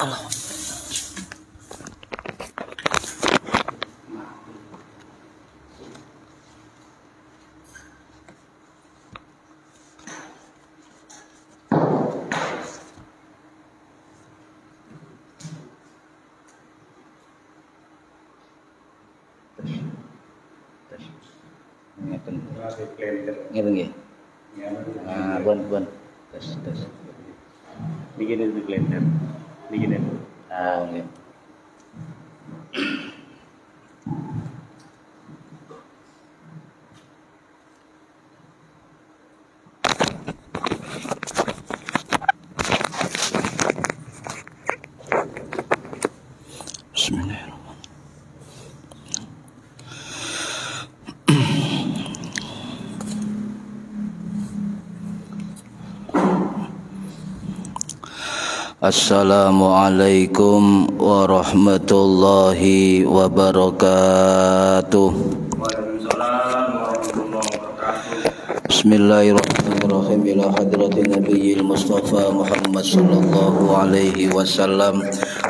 Ngeten nggih. Pun. Tes. Bikin itu blender. Bikin itu. Nggih. Bismillahirrahmanirrahim. Assalamualaikum warahmatullahi wabarakatuh. Waalaikumsalam warahmatullahi wabarakatuh. Bismillahirrahmanirrahim. Ila hadratin nabiyil mustafa Muhammad sallallahu alaihi wasallam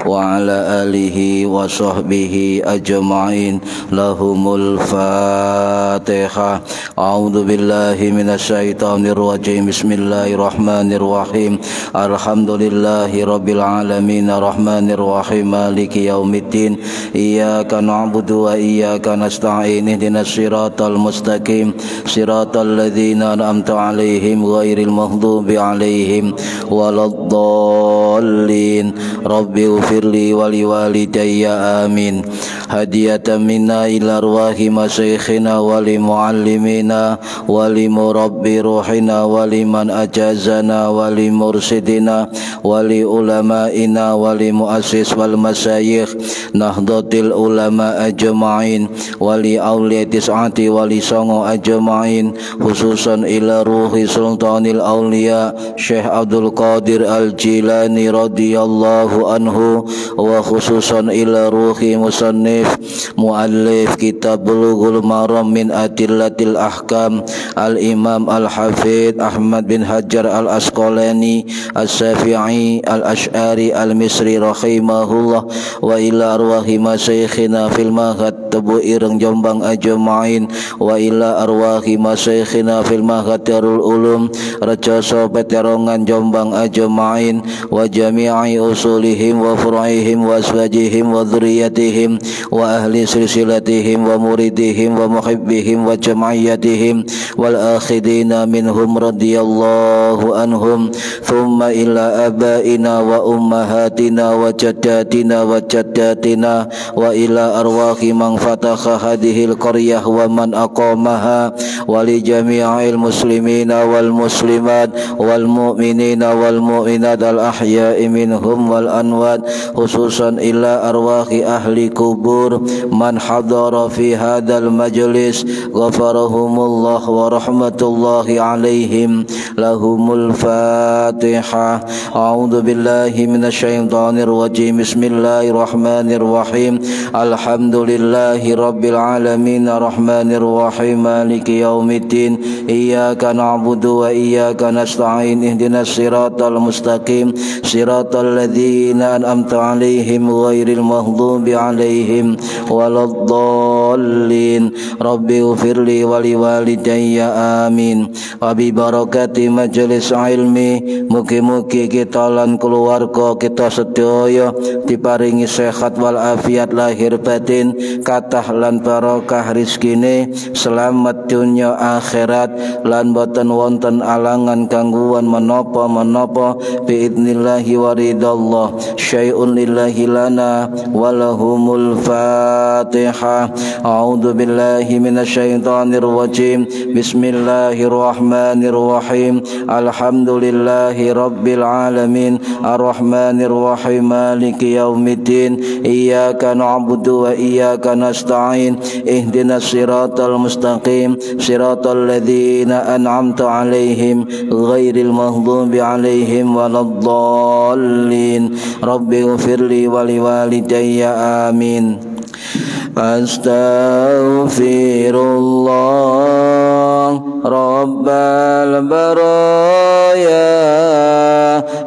wa ala alihi wa sahbihi ajma'in. Lahumul Fatihah. A'udzu billahi minasyaitonir rajim. Bismillahirrahmanirrahim. Alhamdulillahi rabbil alamin arrahmanir rahim maliki yaumiddin. Iyyaka na'budu wa iyyaka nasta'in. Ihdinas siratal mustaqim. Siratal ladzina an'amta 'alaihim ghairil maghdubi 'alaihim waladdallin. Rabbi ighfirli wa liwalidayya amin. Hadiyatan minna ila arwahi masyayikhina wa li muallimina wa li murabbi ruhina wa liman ajazana wa li mursidina wa li ulamaina wa li muassis wal masyayikh nahdlatul ulama ajma'in wa li awliya tis'ati wa li songo ajma'in, khususan ila ruhi sultanil awliya Syekh Abdul Qadir Al-Jilani radhiyallahu anhu, wa khususan ila ruhi musannif muallif kitab Bulughul Maram min adillatil ahkam al-imam al-hafidh Ahmad bin Hajar al-Asqalani as-Syafi'i al-Ash'ari al-Misri rahimahullah, wa ila arwahi masyayikhina fil mahad Tebu Ireng Jombang ajma'in, wa ila arwahi masyayikhina fil mahad Darul Ulum Rejoso Peterongan Jombang ajma'in, wa jami'i usulihim wa furu'ihim wa aswajihim wa dzurriyyatihim wa ahli silsilatihim wa muridihim wa muhibbihim wa jam'iyatihim wal akhidina minhum radhiyallahu anhum, thumma ila abaina wa ummahatina wa jaddatina wa jaddatina wa ila arwahi man fataha hadhil qaryah wa man aqamaha wa li jami'il muslimina wal muslimat wal mu'minina wal mu'minat al ahya'i minhum wal anwat, khususan ila arwahi ahli kubur man hadara fi hadzal majlis ghafarahumullah wa rahmatullahi alaihim. Lahumul Fatihah. A'udzu billahi minasyaitonir rajim. Bismillahirrahmanirrahim. Alhamdulillahi rabbil alamin arrahmanir rahim maliki yaumiddin. Iyyaka na'budu wa iyyaka nasta'in. Ihdinas siratal mustaqim. Siratal ladzina an'amta 'alaihim ghairil maghdubi 'alaihim waladdallin. Rabbi ighfirli wa liwalidayya amin. Wa bi barakati majelis ilmi, mugi-mugi kita lan keluarga kita sedaya diparingi sehat wal afiat lahir batin, kathah lan barokah rizkine, selamat dunya akhirat, lan boten wonten alangan gangguan menapa-menapa biidnillahi wa ridallah. Syai'un lillahi lana wa lahumul Fatihah. A'udzu billahi minasyaitonir rajim. Bismillahirrahmanirrahim. Alhamdulillahi rabbil alamin arrahmanir rahim maliki yaumiddin. Iyyaka na'budu wa iyyaka nasta'in. Ihdinas siratal mustaqim. Siratal ladzina an'amta 'alaihim ghairil maghdubi 'alaihim waladdallin. Rabbi ighfirli wa liwalidayya amin. Astaghfirullah Rabbal baraya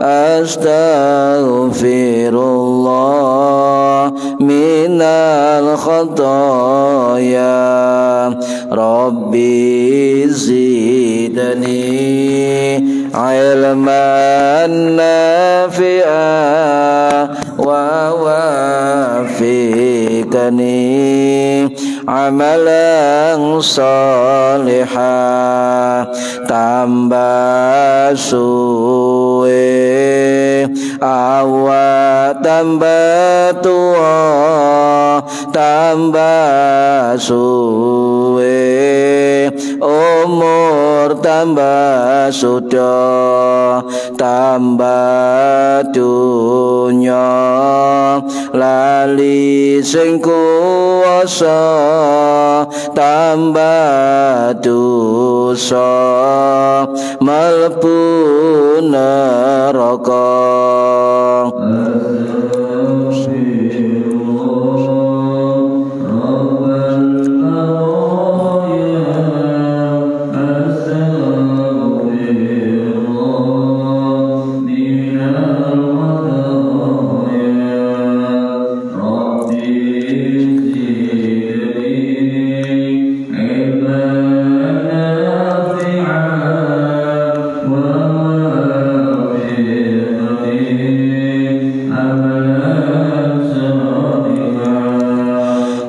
astaghfirullah minal khotaya Rabbi zidni ilman nafi'a wa wafiqni amalan salihah tambah suwe awak tambah tua tambah suwe umur tambah sudah tambah dunya lali sing kuwasa tambah dosa mlebu neraka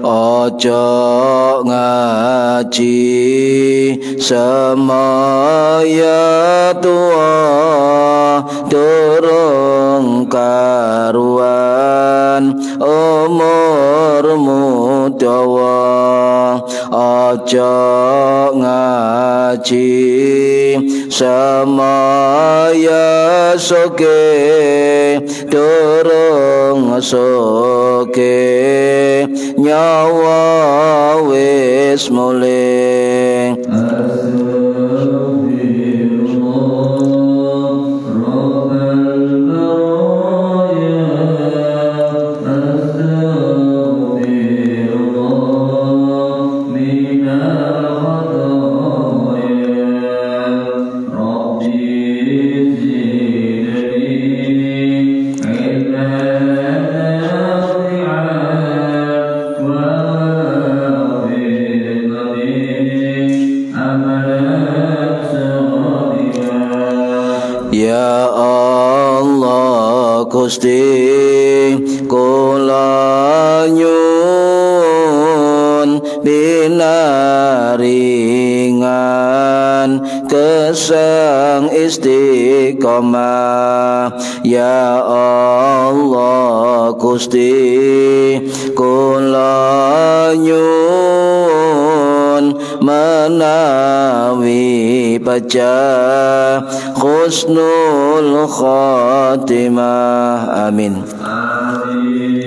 ojo ngaji semaya tua durung karuan umurmu dawa ojo ngaji semaya soge durung soge nyawa wis mulih Ya Allah Gusti kula nyuwun binaringan kesang istiqomah ya Allah Gusti kula nyuwun menawi pecah husnul khatimah amin. Amin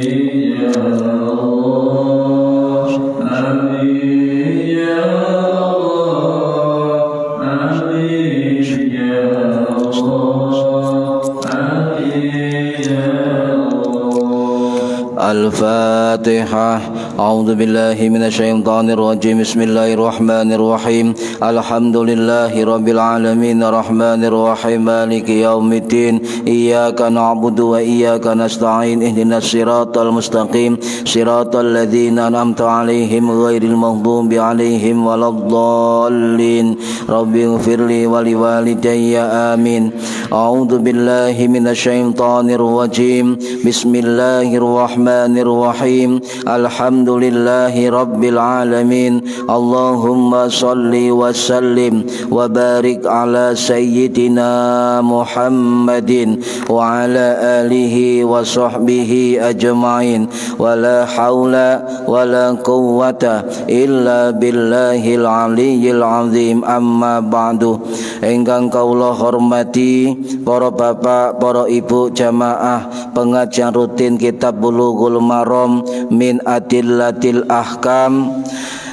ya Allah, amin ya Allah, amin ya Allah, amin ya Allah. Al-Fatihah. A'udzu billahi minasyaitonir rajim. Bismillahirrahmanirrahim. Alhamdulillahirabbil alamin arrahmanir rahim maliki yaumiddin. Iyyaka na'budu wa iyyaka nasta'in. Ihdinas siratal mustaqim. Siratal ladzina an'amta 'alaihim ghairil maghdubi 'alaihim waladdallin. Rabbighfirli wa liwalidayya amin. A'udzu billahi minasyaitonir rajim. Bismillahirrahmanirrahim. Alhamdulillahi rabbil alamin. Allahumma salli wa sallim wa barik ala sayyidina Muhammadin wa ala alihi wa sahbihi ajma'in. Wa la hawla wa la quwwata illa billahil aliyyil azim. Amma ba'du. Engkang kaula hormati para bapak, para ibu jamaah pengajian rutin kitab Bulughul Maram min adillatil ahkam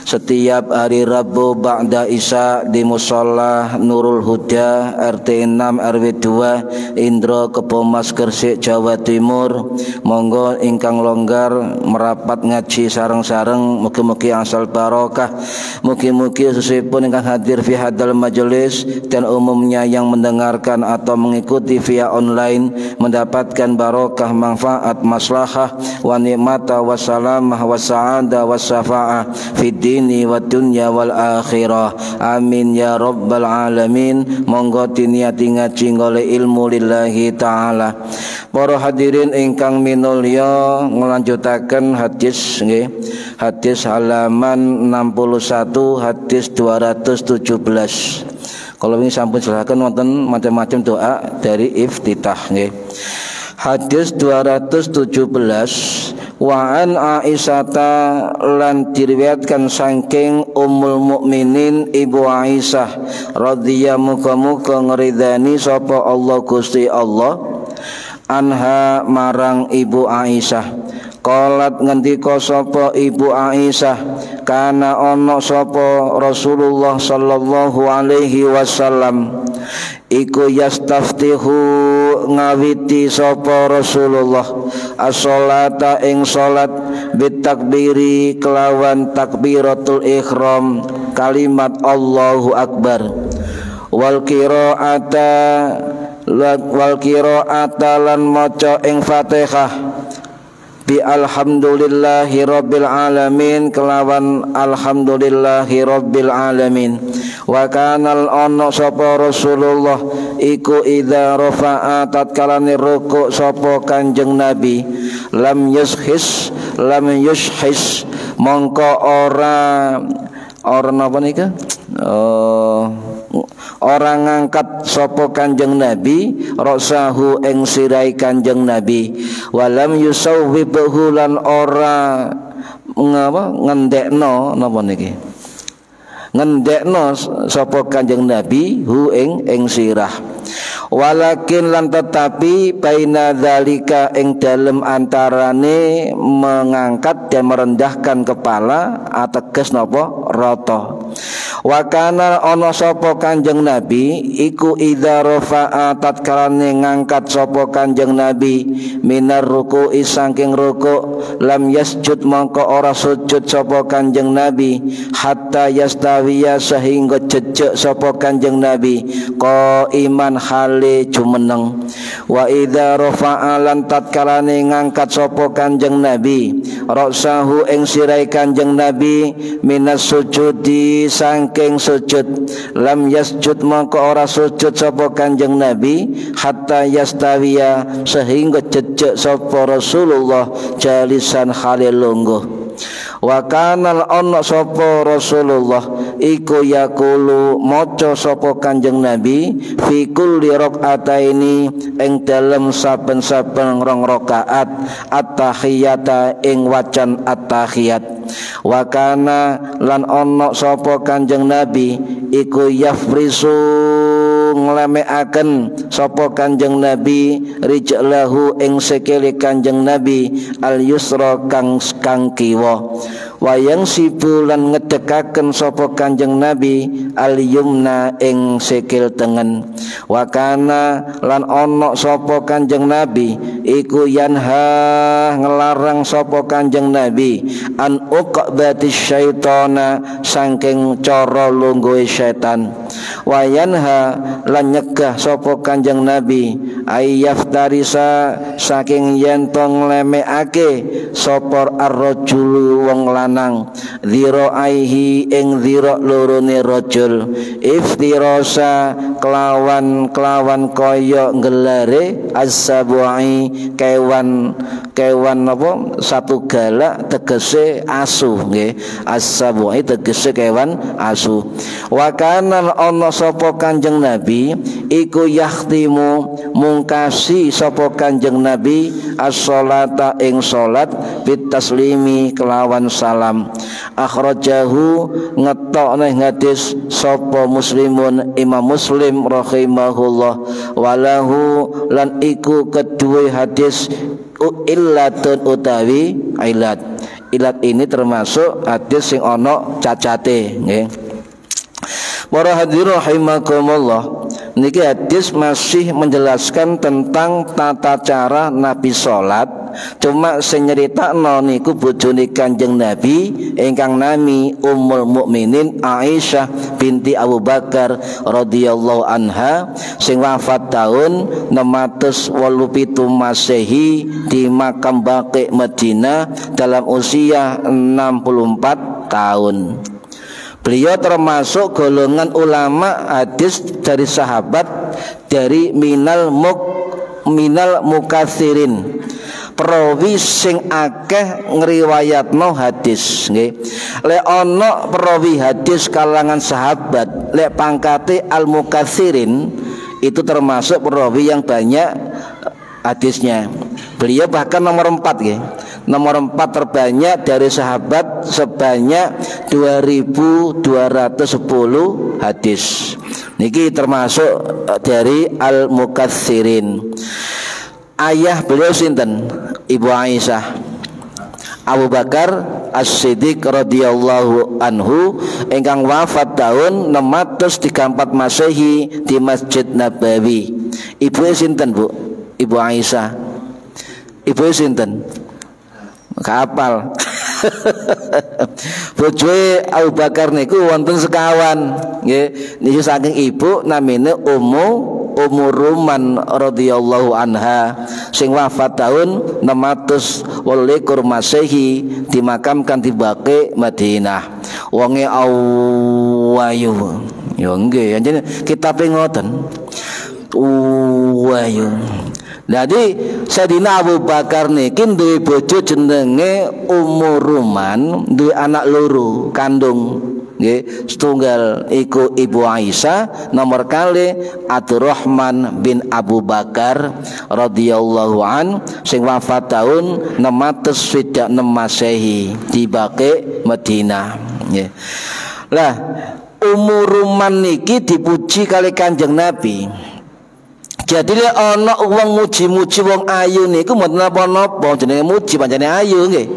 setiap hari Rabu ba'da Isya di Musholla Nurul Huda RT 6 RW 2 Indro Kepomas Gresik Jawa Timur. Monggo ingkang longgar merapat ngaji sareng-sareng, mugi-mugi asal barokah. Mugi-mugi sesuai ingkang hadir fi hadal majelis dan umumnya yang mendengarkan atau mengikuti via online mendapatkan barokah, manfaat, maslahah, wa nikmata, wa salamah, wa sa'adah, wa syafa'ah fid dini wa dunya wal akhirah. Amin ya rabbal alamin. Monggo tiniati ngaji oleh ilmu lillahi ta'ala. Para hadirin ingkang minulya, ngelanjutaken hadis nggih. Hadis halaman 61, hadis 217. Kalau ini sampun silakan wonten macam-macam doa dari iftitah nggih. Hadis 217. Wa an Aisyata lan diriwayatkan saking Ummul Mukminin Ibu Aisyah radhiyallahu muga ngridani sapa Allah Gusti Allah anha marang Ibu Aisyah. Qalat ngendika sapa Ibu Aisyah, kana ana sapa Rasulullah sallallahu alaihi wasallam iku yastaftihu ngawiti sapa Rasulullah as-sholata ing salat bitakbiri kelawan takbiratul ihram kalimat Allahu Akbar wal qiraata lan maca ing Fatihah bi alhamdulillahi rabbil alamin kelawan alhamdulillahi rabbil alamin. Wa kanal ono sapa Rasulullah iku idza rafa'a tatkalane rukuk sapa Kanjeng Nabi lam yushis mongko ora napa nika orang ngangkat sapa Kanjeng Nabi rasahu ing sirai Kanjeng Nabi walam yusawwibuhu lan ora ngendekno napa niki ngendekno sapa Kanjeng Nabi hu ing sirah. Walakin lan tetapi baina dzalika ing dalem antarane mengangkat dan merendahkan kepala ateges napa rata. Wa kana ana sapa Kanjeng Nabi iku idza rafa'a tatkalane ngangkat sapa Kanjeng Nabi minar ruku'i saking ruku' lam yasjud mongko ora sujud sapa Kanjeng Nabi hatta yastawiya sehingga jejeg sapa Kanjeng Nabi qaiman hale jumeneng. Wa idza rafa'a lan tatkalane ngangkat sapa Kanjeng Nabi rasahu ing sirai Kanjeng Nabi minas sujudi saking sujud lam yasjud mongko ora sujud sapa Kanjeng Nabi hatta yastawiya sehingga jejeg sapa Rasulullah jalisan halil lungguh. Wa kanal ana sapa Rasulullah iku yaqulu maca sapa Kanjeng Nabi fi kulli rakaataini ing dalem saben-saben rong rakaat at-tahiyata ing wacan at-tahiyat. Wa kana lan ana sapa Kanjeng Nabi iku yafrisu nglemekaken sapa Kanjeng Nabi rijlahu ing sikile Kanjeng Nabi al yusra kang kiwa. Wayang sibulan ngedekaken sapa Kanjeng Nabi al yumna ing sikil tengen. Wa kana lan ana sapa Kanjeng Nabi iku yanha ngelarang sapa Kanjeng Nabi an uqbati syaitana saking cara lungguhe setan. Wa yanha lan nyegah sapa Kanjeng Nabi ayyaftarisa saking yen to nglemekake sapa ar-rajulu wong lanang dziraihi ing dzira lorone rajul iftirasa kelawan kaya gelare as-sabu'i kewan apa satu galak tegese asu nggih as-sabu'i tegese kewan asu. Wa kana ana sapa Kanjeng Nabi iku yakhtimu mungkasi sapa Kanjeng Nabi as-sholata ing salat bit taslimi kelawan salam. Akhrajahu ngetokne hadis sapa Muslimun Imam Muslim rahimahullah walahu lan iku kedua hadis illatun utawi ilat. Ilat ini termasuk hadis sing ana cacate nggih. Para hadirin rahimakumullah. niki hadis masih menjelaskan tentang tata cara Nabi salat. Cuma sing nyeritakno niku bojone Kanjeng Nabi ingkang nami Ummul Mukminin Aisyah binti Abu Bakar radhiyallahu anha sing wafat tahun 687 Masehi di makam Baqi Madinah dalam usia 64 tahun. Beliau termasuk golongan ulama hadis dari sahabat dari minal mukatsirin, perawi sing akeh ngriwayatno hadis nggih. Lek ana perawi hadis kalangan sahabat lek pangkate al mukatsirin itu termasuk perawi yang banyak hadisnya. Beliau bahkan nomor 4 nggih. Nomor 4 terbanyak dari sahabat sebanyak 2210 hadis. Niki termasuk dari al mukatsirin. Ayah beliau sinten? Ibu Aisyah. Abu Bakar As-Siddiq radhiyallahu anhu ingkang wafat tahun 634 Masehi di Masjid Nabawi. Ibu sinten, Bu? Ibu Aisyah. Ibu sinten? Kapal. Bojoe Abu Bakar niku wonten sekawan nggih. Niki saking ibu namine Ummu Ruman radhiyallahu anha sing wafat tahun 628 Masehi dimakamkan di Baqi Madinah. Wonge awayu. Ya nggih, anjene kitabe ngoten. Awayu. Jadi Sayyidina Abu Bakar niki duwe bojo jenenge Ummu Ruman, duwe anak loro kandung nggih. Setunggal iku Ibu Aisyah, nomor kali Abdurrahman bin Abu Bakar radhiyallahu an sing wafat tahun 606 Masehi di Baqi Madinah nggih. Lah Ummu Ruman niki dipuji kali Kanjeng Nabi. Jadi lek ana wong muji-muji wong ayu niku mboten napa-napa, jenenge muji pancene ayu nggih.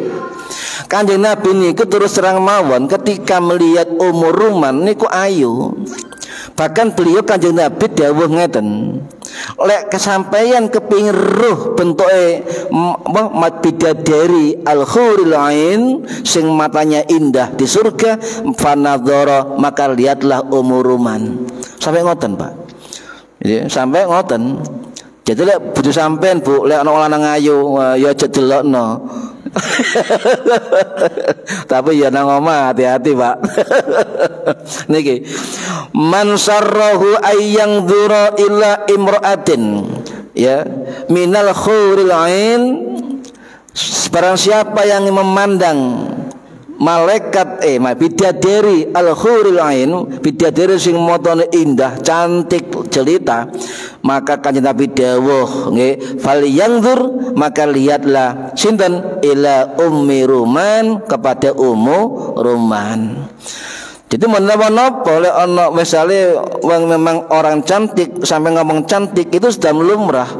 Kanjeng Nabi niku terus terang mawon ketika melihat Ummu Ruman niku ayu. Bahkan beliau Kanjeng Nabi dawuh ngeten. Lek kesampaian kepingin roh bentuke bidadari al-huril ain sing matanya indah di surga, fanadzara maka lihatlah Ummu Ruman. Sampai ngoten, Pak. Ya, sampai ngoten. Jadi lek bojo sampean Bu, lek ana lanang ayu ya aja delokno. Tapi ya nang omah hati-hati, Pak. Niki. Man sarrahu ayyang dzura ila imra'atin ya minal khuril ain, barang siapa yang memandang malaikat bidadari al-huril ain, bidadari sing motone indah, cantik, jelita, maka Kanjeng Nabi dawuh nggih, fal yanzur maka lihatlah sinten ila Ummi Ruman, kepada Ummu Ruman. Jadi menapa-napa oleh ana misale wong memang orang cantik sampai ngomong cantik itu sudah lumrah.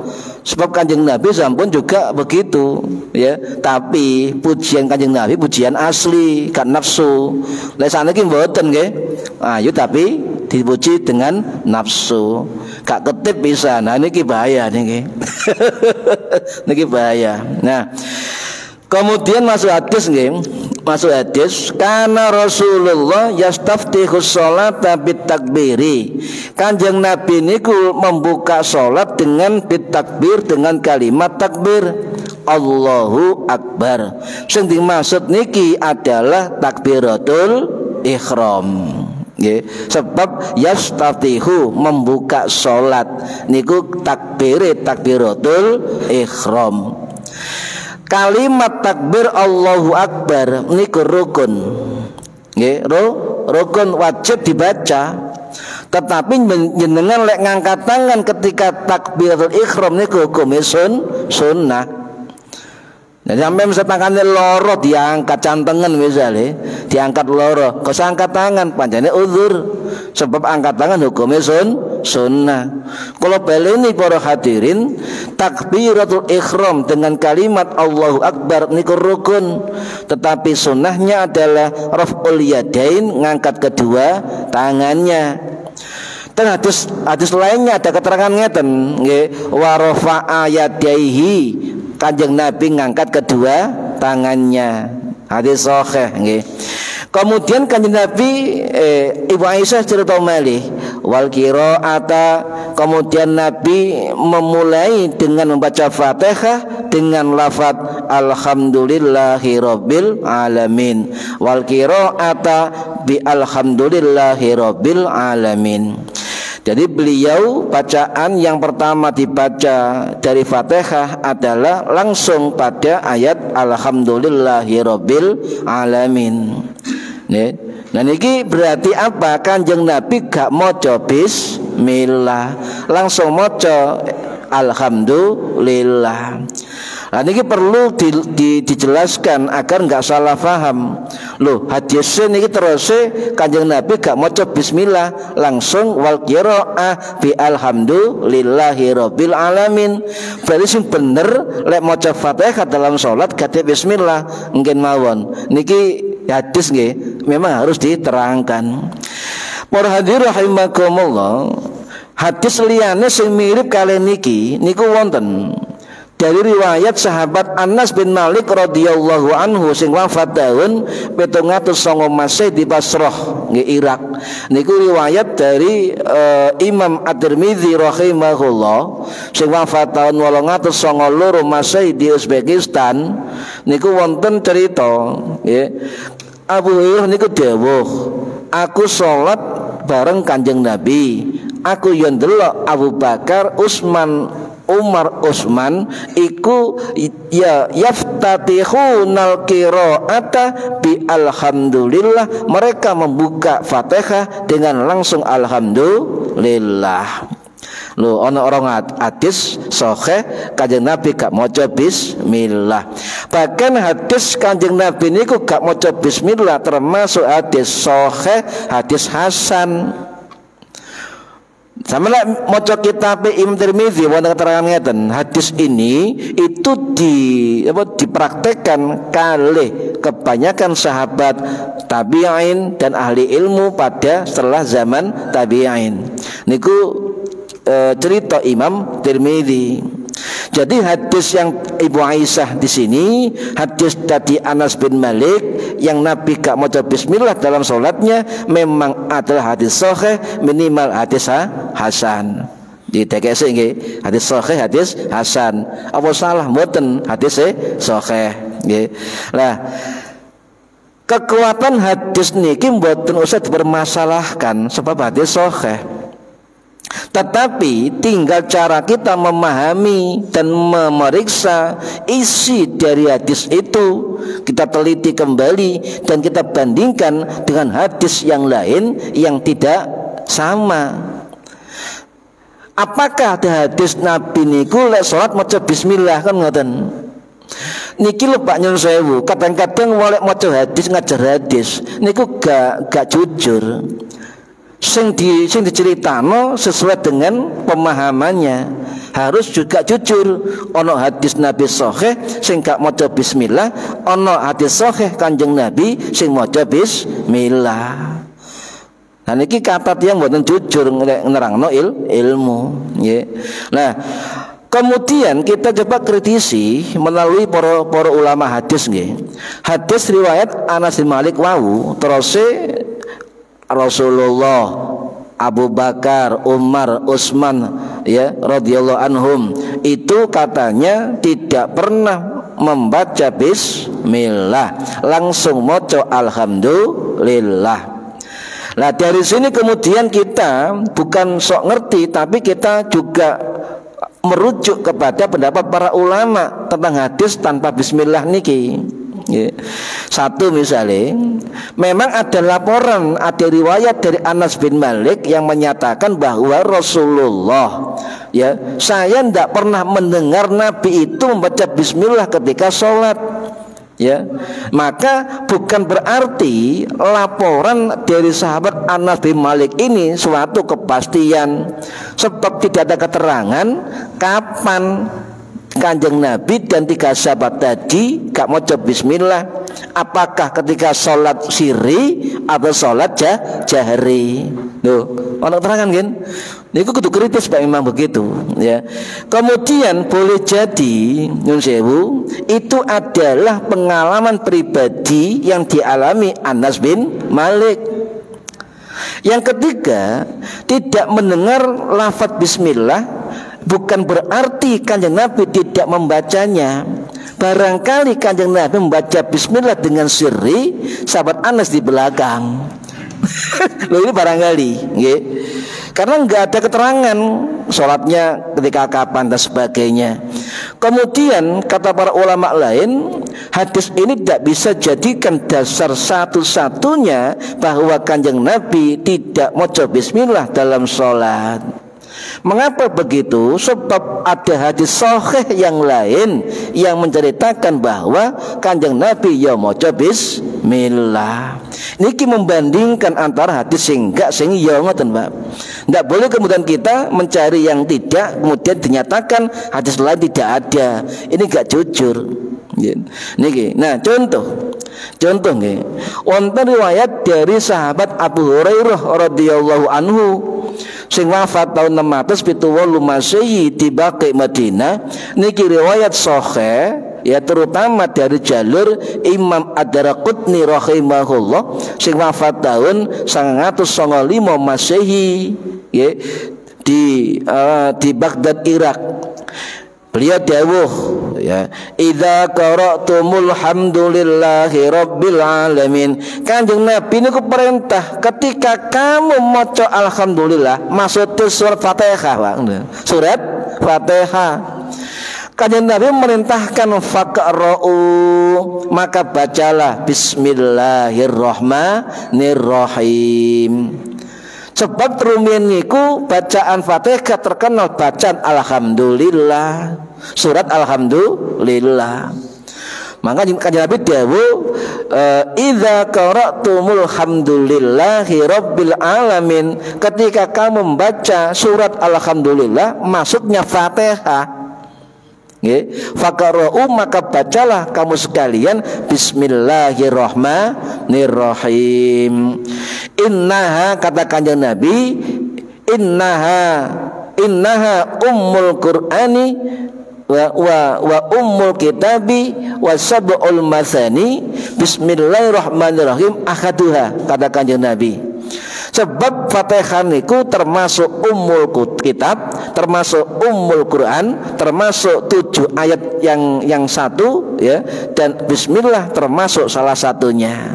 Sebab Kanjeng Nabi sampun juga begitu ya. Tapi pujian Kanjeng Nabi pujian asli, kan nafsu. Lek saniki mboten nggih. Ayo tapi dipuji dengan nafsu. Gak ketip bisa. Nah niki bahaya niki. Niki bahaya. Nah, kemudian masuk hadis nggih. Masuk hadis, karena Rasulullah yastaftihus sholata bitakbiri. Kanjeng Nabi niku membuka sholat dengan bitakbir, dengan kalimat takbir Allahu Akbar. Sing dimaksud niki adalah takbiratul ihram. Sebab yastaftihu membuka sholat niku takbiratul ihram. Kalimat takbir Allahu Akbar niku rukun. Nggih, rukun wajib dibaca. Tetapi jenengan lek ngangkat tangan ketika takbiratul ihram niku hukume sunnah. Nah, sampai misalnya tangannya loro diangkat cantengan misalnya, diangkat loro, kok angkat tangan pancene uzur. Sebab angkat tangan hukumnya sunnah. Kalau baleni para hadirin, takbiratul ihram dengan kalimat Allahu Akbar niku rukun, tetapi sunnahnya adalah raf'ul yadain, ngangkat kedua tangannya. Dan hadis lainnya ada keterangan ngeten nggih, wa rafa'a yadaihi, Kanjeng Nabi ngangkat kedua tangannya. Hadis sahih nggih. Kemudian Kanjeng Nabi Ibu Aisyah cerita malih wal qiraata, kemudian Nabi memulai dengan membaca Fatihah dengan lafaz alhamdulillahirabbil alamin, wal qiraata bi alhamdulillahirabbil alamin. Jadi beliau bacaan yang pertama dibaca dari Fatihah adalah langsung pada ayat alhamdulillahirabbil alamin. Nah niki berarti apa? Kanjeng Nabi gak maca bismillah, langsung maca alhamdulillah. Nah niki perlu dijelaskan agar nggak salah paham. Loh, hadis niki terus Kanjeng Nabi gak maca bismillah, langsung wal qiraah bi alhamdulillahirabbil alamin. Berarti sing bener lek maca Fatihah dalam salat gak bismillah nggih mawon. Niki hadis nggih memang harus diterangkan. Para hadirin rahimakumullah, hadis liyane sing mirip kali niki niku wonten dari riwayat sahabat Anas bin Malik radhiyallahu anhu sing wafat tahun 709 Masehi di Basrah nggih Irak. Niku riwayat dari Imam At-Tirmidzi rahimahullah sing wafat tahun 892 Masehi di Uzbekistan. Niku wonten cerita nggih. Abu Hurairah niku dawuh, aku salat bareng Kanjeng Nabi. Aku yo ndelok Abu Bakar, Umar Utsman iku ya yaftatihunal qiraata bi alhamdulillah, mereka membuka Fatihah dengan langsung alhamdulillah. Lho ana orang hadis sahih Kanjeng Nabi gak maca bismillah. Bahkan hadis Kanjeng Nabi niku gak maca bismillah termasuk hadis sahih, hadis hasan. Sama lah maca kitab Imam Tirmidzi wonten keterangan ngeten, hadis ini itu dipraktekkan kali kebanyakan sahabat tabi'in dan ahli ilmu pada setelah zaman tabi'in. Niku cerita Imam Tirmidzi. Jadi hadis yang Ibu Aisyah di sini, hadis dari Anas bin Malik yang Nabi gak maca bismillah dalam sholatnya memang adalah hadis sahih, minimal hadis hasan. Di TKS nggih, hadis sahih, hadis hasan. Apa salah mboten hadis sahih nggih. Lah kekuatan hadis niki mboten usah dipermasalahkan sebab hadis sahih. Tetapi tinggal cara kita memahami dan memeriksa isi dari hadis itu. Kita teliti kembali dan kita bandingkan dengan hadis yang lain yang tidak sama. Apakah ada hadis Nabi niku lek salat maca bismillah kan ngoten. Niki lho Pak nyun sewu, kadang-kadang walek maca hadis ngajar hadis niku gak jujur. Sing diceritano sesuai dengan pemahamannya, harus juga jujur. Ono hadis Nabi sahih sing gak maca bismillah, ono hadis sahih Kanjeng Nabi sing maca bismillah. Nah niki kata yang mboten jujur nerangno ilmu nggih. Nah kemudian kita coba kritisi melalui para ulama hadis nggih. Hadis riwayat Anas bin Malik wau terus Rasulullah, Abu Bakar, Umar, Utsman ya radhiyallahu anhum itu katanya tidak pernah membaca bismillah, langsung maca alhamdulillah. Nah dari sini kemudian kita bukan sok ngerti, tapi kita juga merujuk kepada pendapat para ulama tentang hadis tanpa bismillah niki. Satu misalnya, memang ada laporan, ada riwayat dari Anas bin Malik yang menyatakan bahwa Rasulullah ya, saya tidak pernah mendengar Nabi itu membaca bismillah ketika sholat. Ya, maka bukan berarti laporan dari sahabat Anas bin Malik ini suatu kepastian, sebab tidak ada keterangan kapan Kanjeng Nabi dan tiga sahabat tadi gak maca bismillah. apakah ketika sholat sirri atau sholat jahri. Loh, orang terangan kan? Niku kudu kritis Pak memang begitu ya. Kemudian boleh jadi nyun sewu itu adalah pengalaman pribadi yang dialami Anas bin Malik. Yang ketiga, tidak mendengar lafaz bismillah bukan berarti Kanjeng Nabi tidak membacanya. Barangkali Kanjeng Nabi membaca bismillah dengan sirri, sahabat Anas di belakang. Loh, ini barangkali nggih. Karena nggak ada keterangan sholatnya ketika kapan dan sebagainya. Kemudian kata para ulama lain, hadis ini tidak bisa jadikan dasar satu-satunya bahwa Kanjeng Nabi tidak maca bismillah dalam sholat. Mengapa begitu? Sebab ada hadis sahih yang lain yang menceritakan bahwa Kanjeng Nabi ya maca bismillah. Niki membandingkan antara hadis sing enggak sing ya ngoten, Pak. Enggak boleh kemudian kita mencari yang tidak kemudian dinyatakan hadis lain tidak ada. Ini enggak jujur. Niki. Nah, contoh nggih. Wonten riwayat dari sahabat Abu Hurairah radhiyallahu anhu sing wafat tahun 678 Masehi di Baqi Madinah. Niki riwayat sahih ya, terutama dari jalur Imam Ad-Daraqutni rahimahullah sing wafat tahun 995 Masehi ya, di Baghdad Irak. Beliau dawuh ya, idza qara'tumul hamdulillahi rabbil alamin. Kanjeng Nabi niku perintah ketika kamu maca alhamdulillah, maksudnya surat Fatihah, Pak. Surat Fatihah. Kanjeng Nabi merintahkan faqra'u, maka bacalah bismillahirrahmanirrahim. Sebab rumiyin niku bacaan Fatihah terkenal bacaan alhamdulillah, surat alhamdulillah. Maka Kanjeng Nabi dawuh idza qara'tumul hamdulillahi rabbil alamin, ketika kamu membaca surat alhamdulillah maksudnya Fatihah. Faqra'u, maka bacalah kamu sekalian bismillahirrahmanirrahim. Innaha, kata Kanjeng Nabi, innaha ummul qur'ani wa ummul kitabi wa sab'ul masani, bismillahirrahmanirrahim akhaduha, kata Kanjeng Nabi. Sebab Fatihah niku termasuk ummul kitab, termasuk ummul Quran, termasuk 7 ayat yang satu ya, dan bismillah termasuk salah satunya.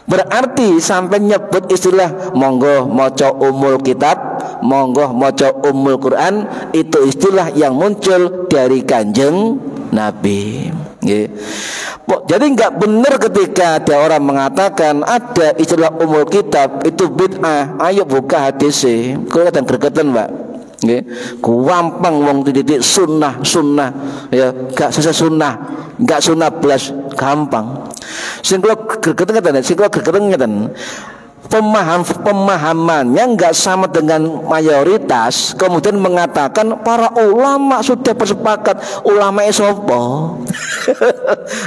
Berarti sampai nyebut istilah monggo maca ummul kitab, monggo maca ummul Quran, itu istilah yang muncul dari Kanjeng Nabi. Jadi nggak benar ketika ada orang mengatakan ada istilah ummul kitab itu bid'ah. Ayo buka hadis sih, kelihatan gregetan, Pak. Gampang wong titik sunnah ya, gak sesuai sunnah, gak sunnah belas gampang. Sing kula gregetan ngeten. Pemahamannya nggak sama dengan mayoritas, kemudian mengatakan para ulama sudah bersepakat. Ulama sopo?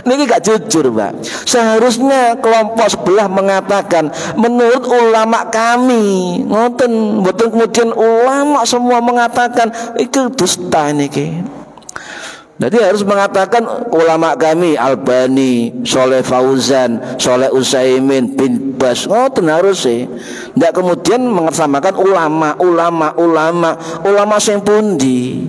Ini nggak jujur, Pak. Seharusnya kelompok sebelah mengatakan menurut ulama kami, ngoten, betul. Kemudian ulama semua mengatakan itu dusta ini. Jadi harus mengatakan ulama kami Albani, Soleh Fauzan, Soleh Utsaimin, bin Bas, ngoten harus sih. Tidak kemudian mengesamakan ulama sing pundi.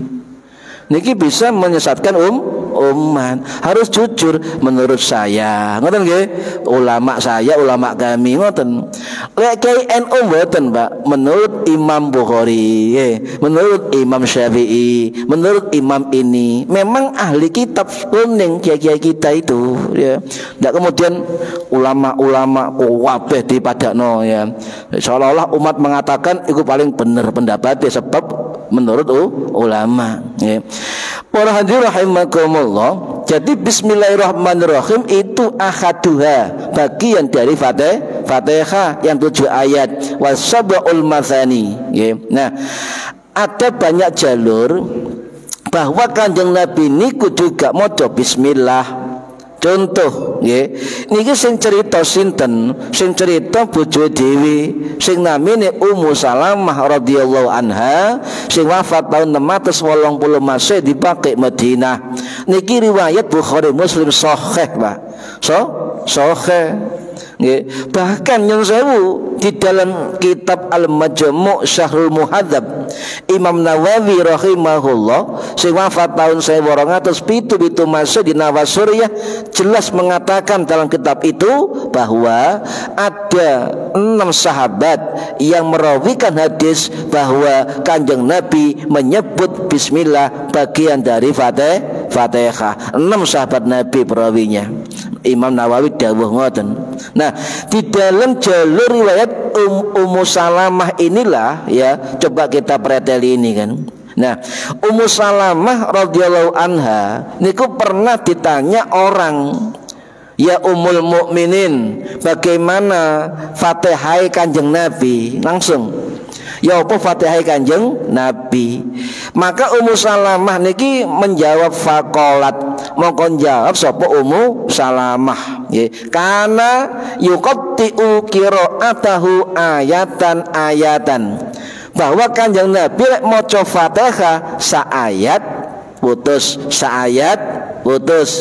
Niki bisa menyesatkan umat. Harus jujur menurut saya. Ngoten nggih? Ulama saya, ulama kami, ngoten. Lek NU mboten, Pak. Menurut Imam Bukhari, menurut Imam Syafi'i, menurut imam ini, memang ahli kitab kuning kiai-kiai kita itu, ya. Ndak kemudian ulama-ulama kabeh dipadakno ya. Seolah-olah umat mengatakan itu paling benar pendapatnya sebab menurut ulama, ya. Para hadirin rahimakumullah. Jadi bismillahirrahmanirrahim itu akhaduha, bagian dari Fatihah yang 7 ayat, wasabul mathani, ya. Nah, ada banyak jalur bahwa Kanjeng Nabi niku juga maca bismillah. Contoh nggih, niki sing cerita sinten? Sing cerita bojo dhewe sing namine Ummu Salamah radhiyallahu anha sing wafat tahun 680 Masehi dipakai Madinah. Niki riwayat Bukhari Muslim sahih, Pak. Sahih. Nggih. Bahkan nyun sewu di dalam kitab Al-Majmu' Syahrul Muhadzab Imam Nawawi rahimahullah sing wafat tahun 1277 Masehi di Nawasuriyah jelas mengatakan dalam kitab itu bahwa ada 6 sahabat yang merawikan hadis bahwa Kanjeng Nabi menyebut bismillah bagian dari Fatihah. 6 sahabat Nabi perawinya. Imam Nawawi dawuh ngoten. Nah, di dalam jalur riwayat Ummu Salamah inilah ya, coba kita preteli ini kan. Nah, Ummu Salamah radhiyallahu anha niku pernah ditanya orang, "Ya Ummul Mukminin, bagaimana Fatihah Kanjeng Nabi?" Langsung, "Ya apa Fatihah Kanjeng Nabi?" Maka Ummu Salamah niki menjawab faqalat, mongko jawab sapa Ummu Salamah nggih, kana yuqatti'u qira'atahu ayatan, bahwa Kanjeng Nabi lek maca Fatihah saayat putus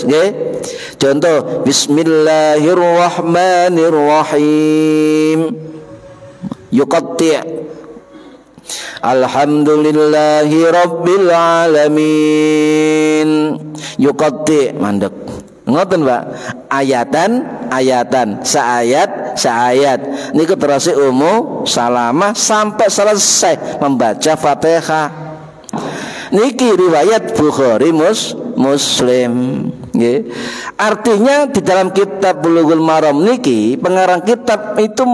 nggih. Contoh bismillahirrahmanirrahim yuqatti' alhamdulillahi rabbil alamin yuqatti' mandek ngoten Pak, ayatan saayat niku terus Ummu Salamah sampai selesai membaca Fatihah. Niki riwayat Bukhari Muslim nggih. Artinya di dalam kitab Bulughul Maram niki pengarang kitab itu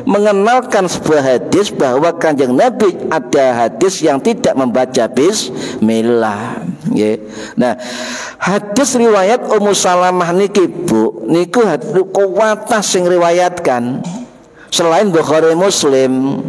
mengenalkan sebuah hadis bahwa Kanjeng Nabi ada hadis yang tidak membaca bismillah nggih. Nah, hadis riwayat Ummu Salamah niki Bu niku kuwatah sing riwayatkan selain Bukhari Muslim.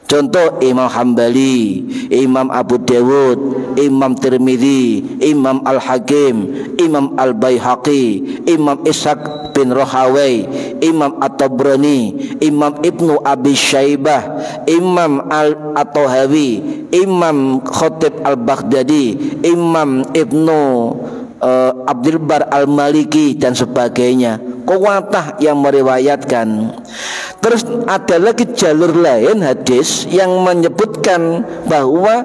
Contoh Imam Hambali, Imam Abu Dawud, Imam Tirmidzi, Imam Al-Hakim, Imam Al-Baihaqi, Imam Ishaq bin Rahawai, Imam At-Tabrani, Imam Ibnu Abi Syaibah, Imam At-Tahawi, Imam Khatib Al-Baghdadi, Imam Ibnu Abdul Bar Al-Maliki dan sebagainya. Kuwatah yang meriwayatkan. Terus ada lagi jalur lain hadis yang menyebutkan bahwa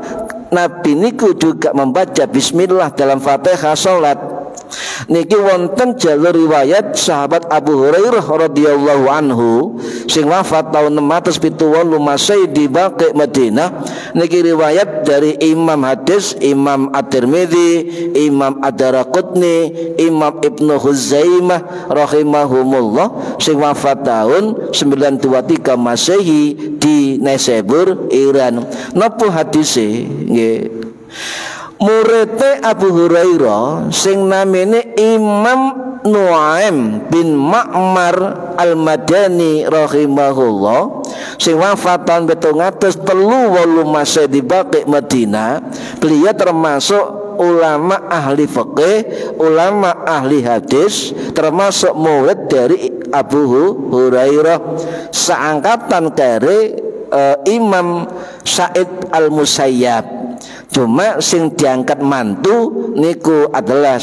Nabi niku juga membaca bismillah dalam Fatihah salat. Niki wonten jalur riwayat sahabat Abu Hurairah radhiyallahu anhu sing wafat tahun 678 Masehi di Baqi Madinah. Niki riwayat dari Imam hadis Imam At-Tirmidzi, Imam Ad-Daraqutni, Imam Ibnu Khuzaimah rahimahumullah sing wafat tahun 923 Masehi di Naisabur, Iran. Napa hadise nggih? Murid Abu Hurairah sing namine Imam Nuaim bin Ma'mar Al-Madani rahimahullah sing wafat tahun 738 Masehi di Baqi Madinah. Beliau termasuk ulama ahli fikih, ulama ahli hadis, termasuk murid dari Abu Hurairah, seangkatan kare Imam Sa'id Al-Musayyab. Cuma sing diangkat mantu niku adalah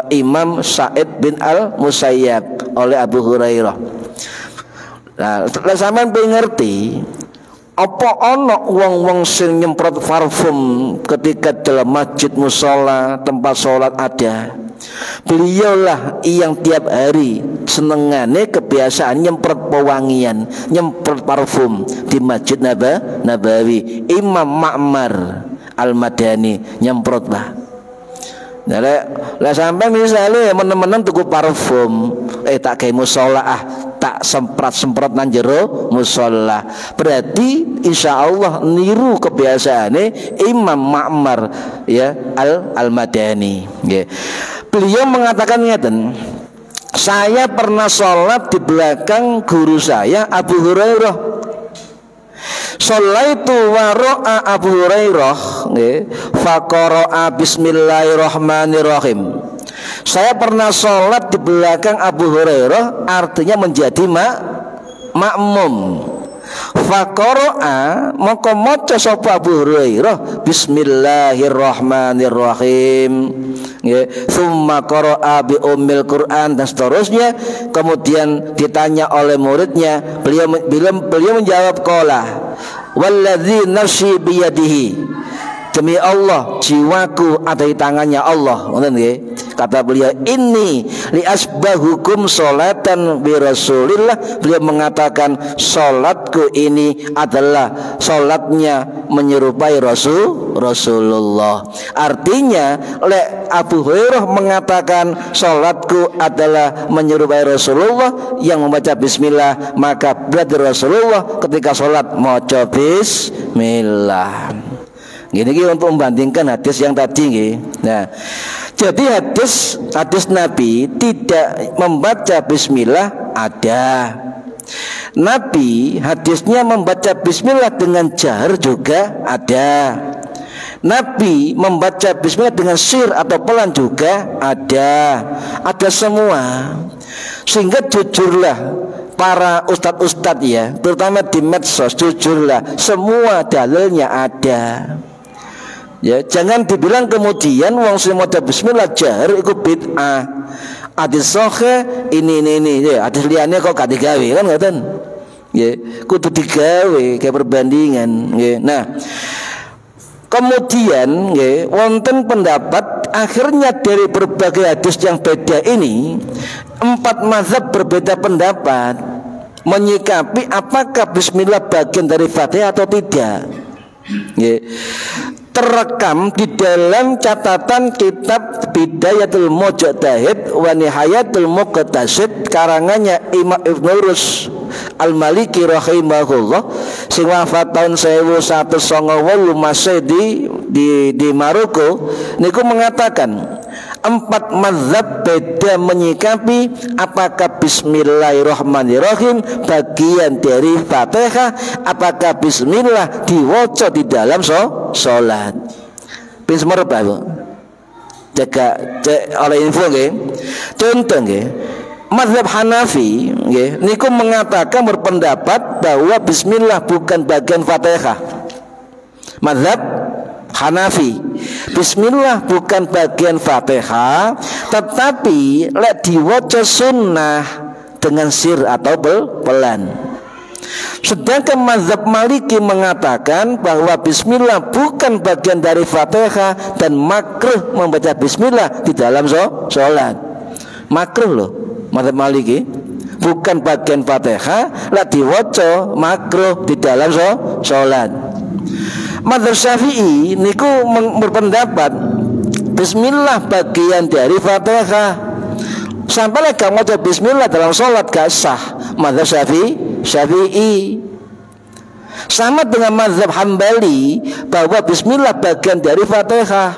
Imam Sa'id bin Al-Musayyab oleh Abu Hurairah. Nah, sampeyan ngerti apa ana wong-wong sing nyemprot parfum ketika dalam masjid musala tempat sholat ada. Beliaulah yang tiap hari senengane kebiasaan nyemprot pewangian, nyemprot parfum di Masjid Nabawi. Imam Ma'mar Al-Madani nyemprot Pak. Nah, lah sampai misalnya menem-menem tuku parfum, tak kayak musola tak semprot nang jero musola. Berarti insya Allah niru kebiasaane Imam Ma'mar ya Al-Madani. Ya. Beliau mengatakan ngeten, saya pernah sholat di belakang guru saya Abu Hurairah. Sholaitu waro'a Abu Hurairah faqara'a bismillahirrahmanirrahim. Saya pernah sholat di belakang Abu Hurairah, artinya menjadi makmum. Faqara'a maka maca sapa Abu Hurairah Bismillahirrahmanirrahim. Tsumma qara'a bi ummil Quran dan seterusnya. Kemudian ditanya oleh muridnya, beliau menjawab qala walladzi nafsi biyadihi, demi Allah jiwaku ada di tangannya Allah. Kata beliau, ini li asbahukum sholatan bi Rasulillah. Beliau mengatakan sholatku ini adalah sholatnya menyerupai Rasulullah. Artinya Abu Hurairah mengatakan sholatku adalah menyerupai Rasulullah yang membaca bismillah, maka berarti Rasulullah ketika sholat maca bismillah. Gini untuk membandingkan hadis yang tadi. Nah, jadi hadis Nabi tidak membaca bismillah ada. Nabi hadisnya membaca bismillah dengan jahar juga ada. Nabi membaca bismillah dengan sir atau pelan juga ada. Ada semua. Sehingga jujurlah para ustadz-ustadz ya, terutama di medsos, jujurlah semua dalilnya ada. Ya, jangan dibilang kemudian wong sing maca bismillah jahar iku bid'ah. Hadis sahih ini ya, hadis liyane kok gak digawe kan ngoten. Ya, kudu digawe kayak perbandingan ya. Nah, kemudian ya, wonten pendapat akhirnya dari berbagai hadis yang beda ini 4 mazhab berbeda pendapat menyikapi apakah bismillah bagian dari Fatihah atau tidak. Ya. Terekam di dalam catatan kitab Bidayatul Mujtahid wa Nihayatul Muqtasid karangannya Imam Ibnu Rus Al-Maliki rahimahullah sing wafat tahun 1198 masih di Maroko. Niku mengatakan 4 mazhab beda menyikapi apakah bismillahirrahmanirrahim bagian dari Fatihah, apakah bismillah diwaca di dalam sholat. Pin semerep Pak. Cek oleh info nggih. Contoh nggih. Mazhab Hanafi nggih niku mengatakan berpendapat bahwa bismillah bukan bagian Fatihah. Mazhab Hanafi, bismillah bukan bagian Fatihah, tetapi lek diwaca sunnah dengan sir atau pelan. Sedangkan mazhab Maliki mengatakan bahwa bismillah bukan bagian dari Fatihah dan makruh membaca bismillah di dalam sholat. Makruh loh, mazhab Maliki bukan bagian Fatihah, lek diwaca makruh di dalam sholat. Mazhab Syafi'i niku berpendapat bismillah bagian dari Fatihah. Sampai lek maca bismillah dalam sholat gak sah. Mazhab Syafi'i sama dengan mazhab Hambali bahwa bismillah bagian dari Fatihah.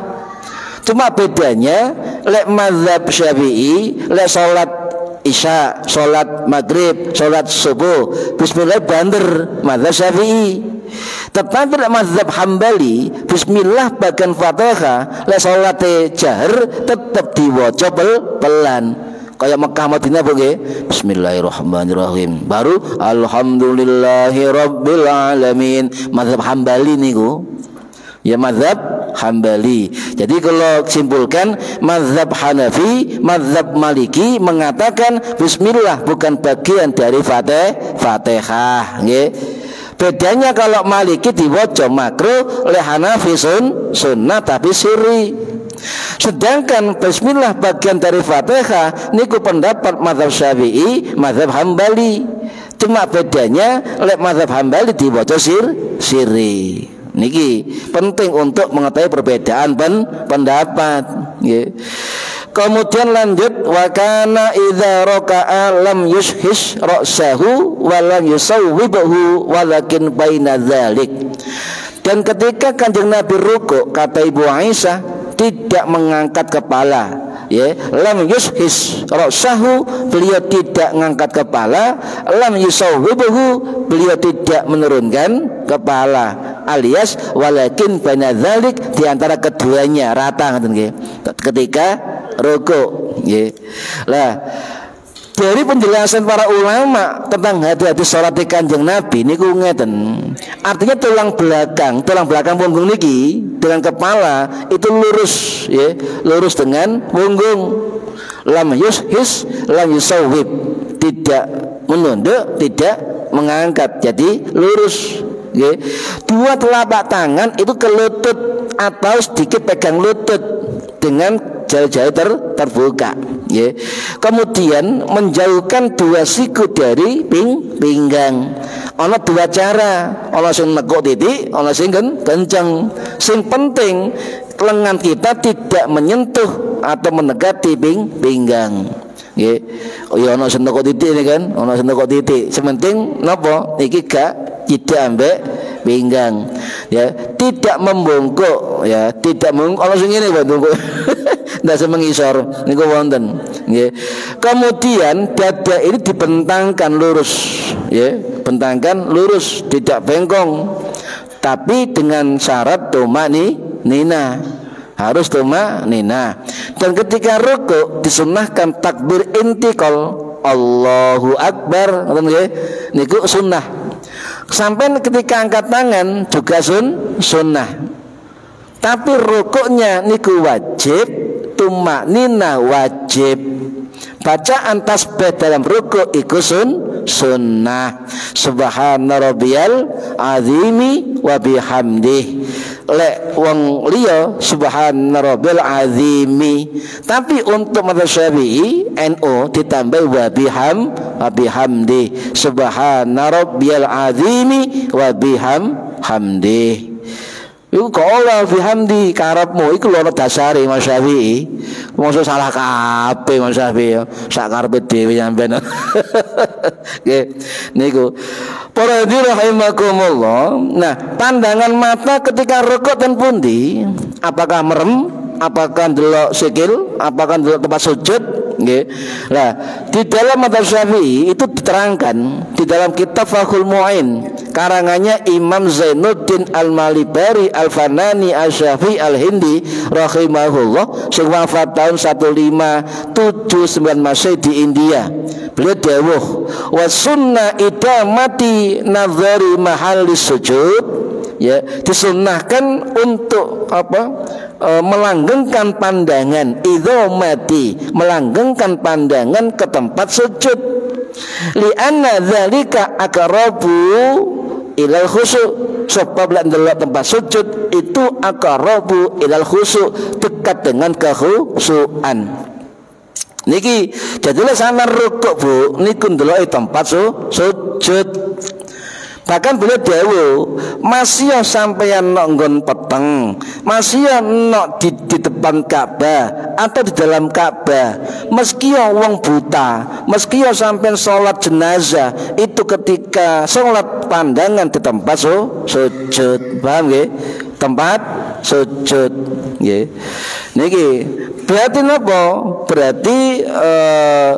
Cuma bedanya lek mazhab Syafi'i lek sholat Isya, sholat maghrib, sholat subuh bismillah bander mazhab Syafi'i. Tetapi mazhab Hambali bismillah bagian Fatihah lek salat jahar tetap diwaca pelan. Kayak Mekah Madinah nggih. Bismillahirrahmanirrahim. Baru alhamdulillahirabbil alamin. Mazhab Hambali niku. Ya mazhab Hambali. Jadi kalau simpulkan mazhab Hanafi, mazhab Maliki mengatakan bismillah bukan bagian dari Fatihah nggih. Bedanya kalau Maliki diwaca makruh, oleh Hanafi sunnah tapi sirri. Sedangkan bismillah bagian dari Fatihah niku pendapat mazhab Syafi'i, mazhab Hambali. Cuma bedanya oleh mazhab Hambali diwaca sirri. Niki penting untuk mengetahui perbedaan pendapat. Kemudian lanjut, wa kana idza raka'a lam yushhis ra'sahu wa lam yusawwibhu walakin baina dzalik. Dan ketika Kanjeng Nabi rukuk, kata Ibu Aisyah, tidak mengangkat kepala, ya, lam yushhis ra'sahu, beliau tidak mengangkat kepala, lam yusawwibhu, beliau tidak menurunkan kepala, alias walakin baina dzalik, di antara keduanya rata ngoten nggih. Ketika rukuk nggih. Lah dari penjelasan para ulama tentang hati-hati salat di Kanjeng Nabi niku ngeten. Artinya tulang belakang punggung niki dengan kepala itu lurus ya, lurus dengan punggung. Lam yusawwib, tidak menunduk, tidak mengangkat, jadi lurus. Ya. Dua telapak tangan itu ke lutut atau sedikit pegang lutut dengan jari-jari terbuka. Ya. Kemudian menjauhkan dua siku dari pinggang. Ono dua cara, ono sing nekuk titik, ono sing kenceng. Sing penting lengan kita tidak menyentuh atau mendekati pinggang. Nggih. Oh ya ono sing nekuk titik ini kan, ono sing nekuk titik. Sementing napa iki gak tidak ambek pinggang. Ya, tidak membungkuk ya, tidak ono sing ngene Pak bungkuk. Ndak semengisor niku wonten. Nggih. Kemudian dada ini dibentangkan lurus, ya, bentangkan lurus, tidak bengkong. Tapi dengan syarat nina, harus nina. Dan ketika rukuk disunnahkan takbir intikal, Allahu Akbar, ngoten nggih. Niku sunnah. Sampai ketika angkat tangan juga sunnah. Tapi rukuknya niku wajib, tumaknina wajib. Bacaan tasbih dalam rukuk iku sunnah. Subhana rabbiyal azimi wa bihamdih. Lek wong liya subhana rabbil azimi. Tapi untuk mazhab Syafi'i NU ditambah wa bihamdi. Subhana rabbiyal azimi wa bihamdih. Iku kalau bihamdi karepmu iku lho dasare Mas Syafi'i. Mosok salah kabeh Mas Syafi'i. Sak karepe dhewe sampean. Nggih. Niku. Para rahimakumullah. Nah, pandangan mata ketika rukuk ten pundi? Apakah merem? Apakah ndelok sikil? Apakah ndelok tempat sujud? Nggih. Nah, di dalam mazhab Syafi'i itu diterangkan di dalam kitab Fathul Mu'in karangannya Imam Zainuddin Al-Malibari Al-Fanani Asy-Syafi'i Al-Hindi rahimahullah sing wafat tahun 1579 Masehi di India. Beliau dawuh wa sunna idamati nazari mahallis sujud, ya, disunnahkan untuk melanggengkan pandangan idhamati, melanggengkan pandangan ke tempat sujud. Li'anna dzalika aqrabu ilal khusu', sebab lek ndelok tempat sujud itu aqrabu ilal khusu', dekat dengan kekhusyuan. Niki jadilah sama rukuk Bu, niku ndeloki tempat sujud. Bahkan beliau dawuh, masih sampeyan nok nggon peteng, masih nok di depan Ka'bah atau di dalam Ka'bah, meski wong buta, meski sampeyan salat jenazah, itu ketika salat pandangan di tempat sujud. Paham nggih? Tempat sujud nggih. Niki berarti napa? Berarti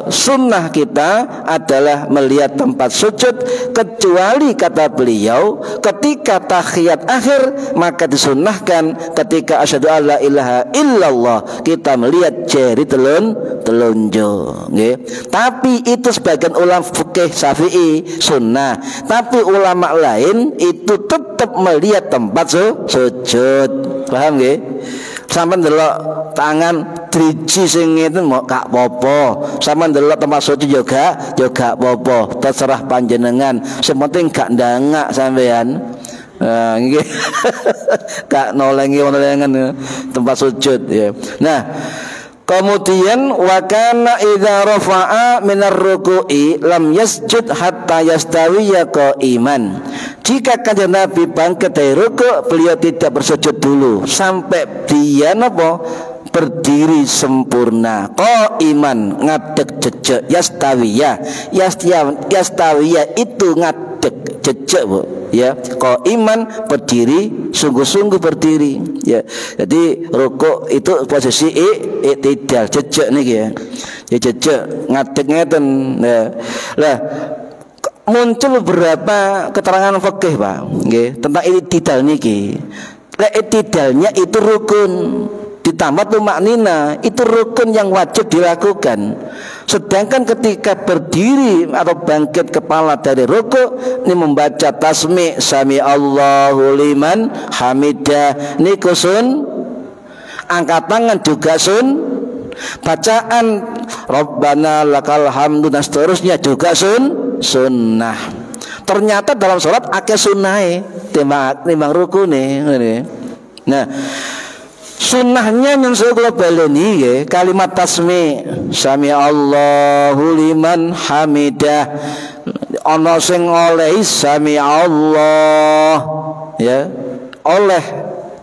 sunnah kita adalah melihat tempat sujud, kecuali kata beliau ketika tahiyat akhir maka disunnahkan ketika asyhadu alla ilaha illallah kita melihat jari telunjuk nggih. Tapi itu sebagian ulama fikih Syafi'i sunnah, tapi ulama lain itu tetap melihat tempat sujud. Paham nggih? Sampai ndelok tangan driji sing ngeten mau gak popo, sampe ndelok tempat sujud juga popo, terserah panjenengan. Sing penting gak ndangak sampean. Nggih. Gak nolengi tempat sujud ya. Nah, kemudian wa kana idza rafa'a minar ruku'i lam yasjud hatta yastawiya qa'iman. Jika kanjeng Nabi bangkit dari rukuk, beliau tidak bersujud dulu sampai dia berdiri sempurna. Qa'iman ngadeg jejeg, yastawiya itu ngadeg jejeg Bu, ya. Qa'iman berdiri, sungguh-sungguh berdiri, ya. Jadi rukuk itu posisi i'tidal jejeg niki ya. Ya jejeg ngadeg ngeten ya. Lah muncul beberapa keterangan fikih Pak nggih tentang i'tidal niki. Lek i'tidalnya itu rukun, ditambah tumaknina, itu rukun yang wajib dilakukan. Sedangkan ketika berdiri atau bangkit kepala dari ruku, ini membaca tasmi' sami Allahu liman hamidah, niku sun. Angkat tangan juga sun. Bacaan Rabbana lakal hamdu dan seterusnya juga sunnah. Ternyata dalam sholat akeh sunnahe timbang rukune. Nah, sunnahnya yang saya kula baleni nggih, kalimat tasmi sami Allahu liman hamidah. Ana sing olehi sami Allah ya, oleh,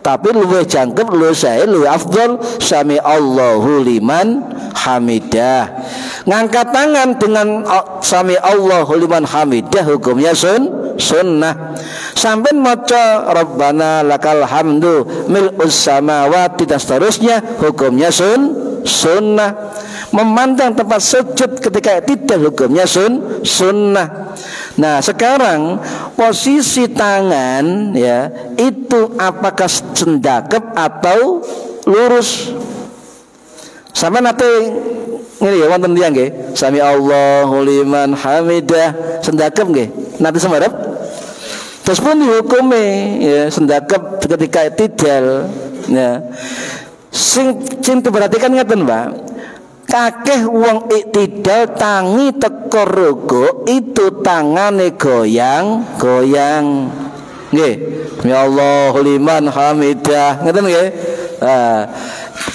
tapi luwih jangkep, luwih sae, luwih afdal sami Allahu liman hamidah. Ngangkat tangan dengan sami Allahu liman hamidah hukumnya sunnah. Sampai maca Rabbana lakal hamdu mil'us samawati dan seterusnya hukumnya sunnah. Memandang tempat sujud ketika tidak hukumnya sunnah. Nah, sekarang posisi tangan ya itu apakah sendakep atau lurus? Sampai nanti ini ya wonten tiyang nggih, sami Allahu liman hamidah sendakep nggih. Nanti semarep. Terus pun dihukumi ya sendakep ketika tidal. Ya. Sing diperhatikan ngeten, Pak. Kakeh wong iktidal tangi teko ruku itu tangane goyang-goyang. Nggih. Ya Allahu liman hamidah. Ngeten nggih.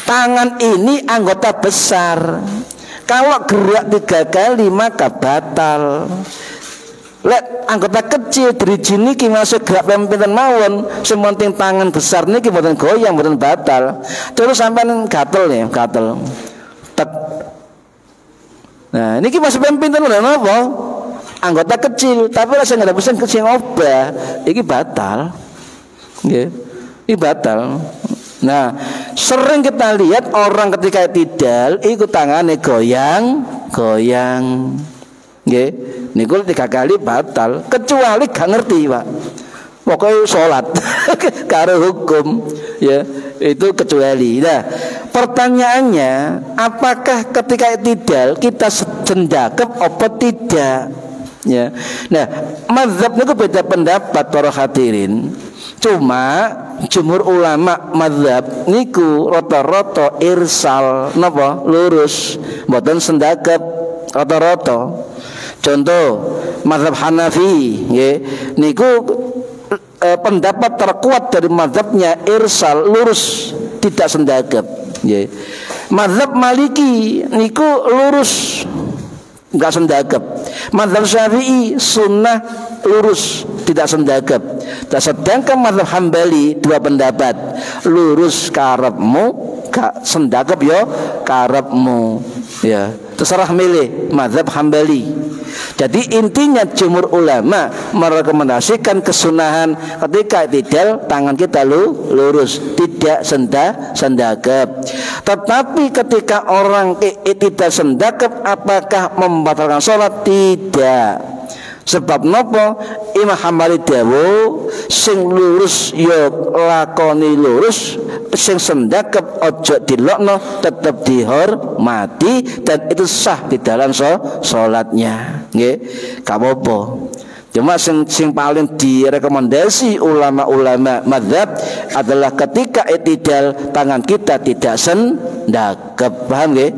Tangan ini anggota besar. Kalau gerak 3 kali maka batal. Lek anggota kecil driji niki masuk gerak pinten mawon, sing penting tangan besar niki mboten goyang, mboten batal. Terus sampean gatel nih, gatel. Tek. Nah, niki masuk pinten lho napa? Anggota kecil, tapi rasa nggak ada pesan kecil obah, iki batal. Nggih. Iki batal. Nah, sering kita lihat orang ketika tidal iku tangane goyang-goyang. Nggih, niku 3 kali batal, kecuali gak ngerti, Pak. Pokoknya sholat karo hukum ya, itu kecuali. Nah, pertanyaannya apakah ketika tidal kita sendakep apa tidak? Ya. Nah, mazhab niku beda pendapat para hadirin. Cuma jumhur ulama mazhab niku rata-rata irsal napa lurus, mboten sendakep rata-rata. Contoh mazhab Hanafi nggih niku pendapat terkuat dari mazhabnya irsal lurus tidak sendakep nggih. Mazhab Maliki niku lurus enggak sendakep. Mazhab Syafi'i sunnah lurus tidak sendakep. Dan sedangkan mazhab Hambali 2 pendapat, lurus karepmu gak sendakep yo karepmu ya. Terserah milih mazhab Hambali. Jadi intinya jumhur ulama merekomendasikan kesunahan ketika tidal tangan kita lurus, tidak sendakep. Tetapi ketika orang tidak sendakep apakah membatalkan sholat? Tidak. Sebab nopo? Imam Hambali dawuh sing lurus ya lakoni lurus, sing sendakep ojo dilokno, tetap dihormati dan itu sah di dalam sholatnya. Nggih, gak apa-apa. Cuma sing paling direkomendasi ulama-ulama mazhab adalah ketika i'tidal tangan kita tidak sendakep, paham nggih?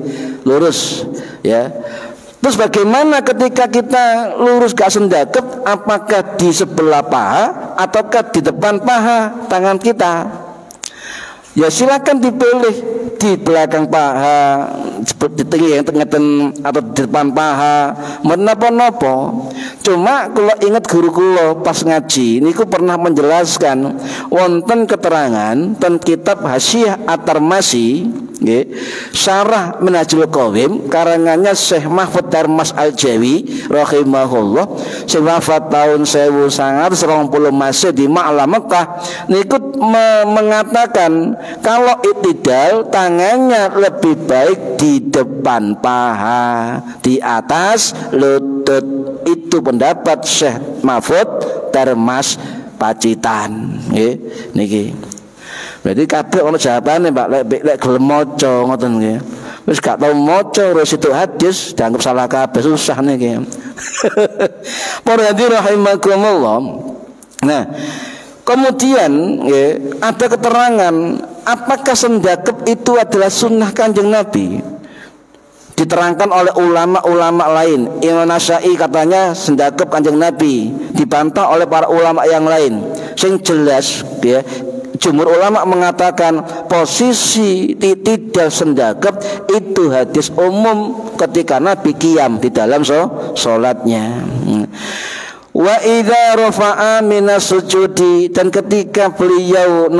Lurus ya. Terus bagaimana ketika kita lurus gak sendakep? Apakah di sebelah paha ataukah di depan paha tangan kita? Ya silakan dipilih di belakang paha, di tengah atau di depan paha, menapa-napa. Cuma kalau ingat guru kula pas ngaji niku pernah menjelaskan wonten keterangan ten kitab Hasyiah At-Tarmasi nggih, Syarah Minhajul Qawim karangannya Syekh Mahfud Darmas Al-Jawi rahimahullah, sing wafat tahun 1920 Masih di Ma'la Mekah niku mengatakan kalau i'tidal tangannya lebih baik di depan paha, di atas lutut. Itu pendapat Syekh Mahfud Darmas Pacitan nggih niki. Berarti kabeh ana jawabane Pak, lek gelem maca ngoten nggih. Wis gak tau maca terus itu hadis dianggap salah kabeh, susah niki. Para hadirin rahimakumullah. Nah, kemudian ada keterangan apakah sendakep itu adalah sunnah Kanjeng Nabi. Diterangkan oleh ulama-ulama lain. Imam Nasyai katanya sendakep Kanjeng Nabi, dibantah oleh para ulama yang lain. Sing jelas jumhur ulama mengatakan posisi tidak sendakep itu hadis umum ketika Nabi qiyam di dalam sholatnya. Wa idza rafa'a minas sujudi, dan ketika beliau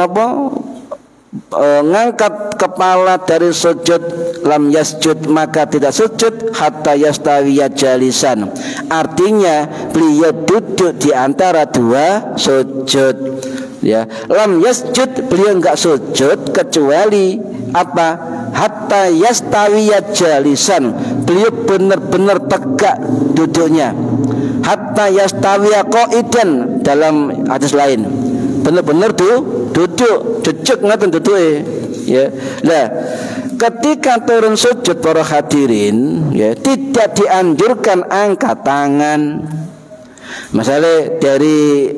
ngangkat kepala dari sujud, lam yasjud, maka tidak sujud hatta yastawiya jalisan. Artinya beliau duduk di antara dua sujud. Ya, lam yasjud, beliau enggak sujud kecuali apa? Hatta yastawiya jalisan. Beliau benar-benar tegak duduknya. Hatta yastawiya qa'idan dalam hadis lain. Benar-benar duduk, jejeg ngaten duduke. Ya. Nah, ketika turun sujud para hadirin, ya, tidak dianjurkan angkat tangan. Masalah dari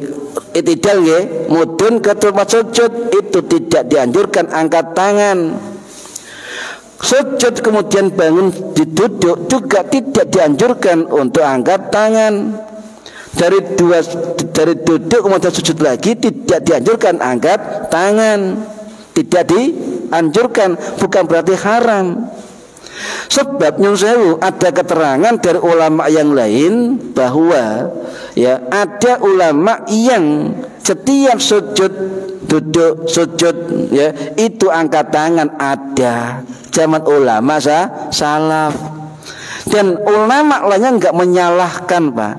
itidal ya, mudun ke tempat sujud itu tidak dianjurkan angkat tangan. Sujud kemudian bangun diduduk juga tidak dianjurkan untuk angkat tangan. Dari duduk kemudian sujud lagi tidak dianjurkan angkat tangan. Tidak dianjurkan, bukan berarti haram. Sebab nyun sewu ada keterangan dari ulama yang lain bahwa ya ada ulama yang setiap sujud duduk sujud ya itu angkat tangan, ada zaman ulama salaf, dan ulama lainnya enggak menyalahkan Pak,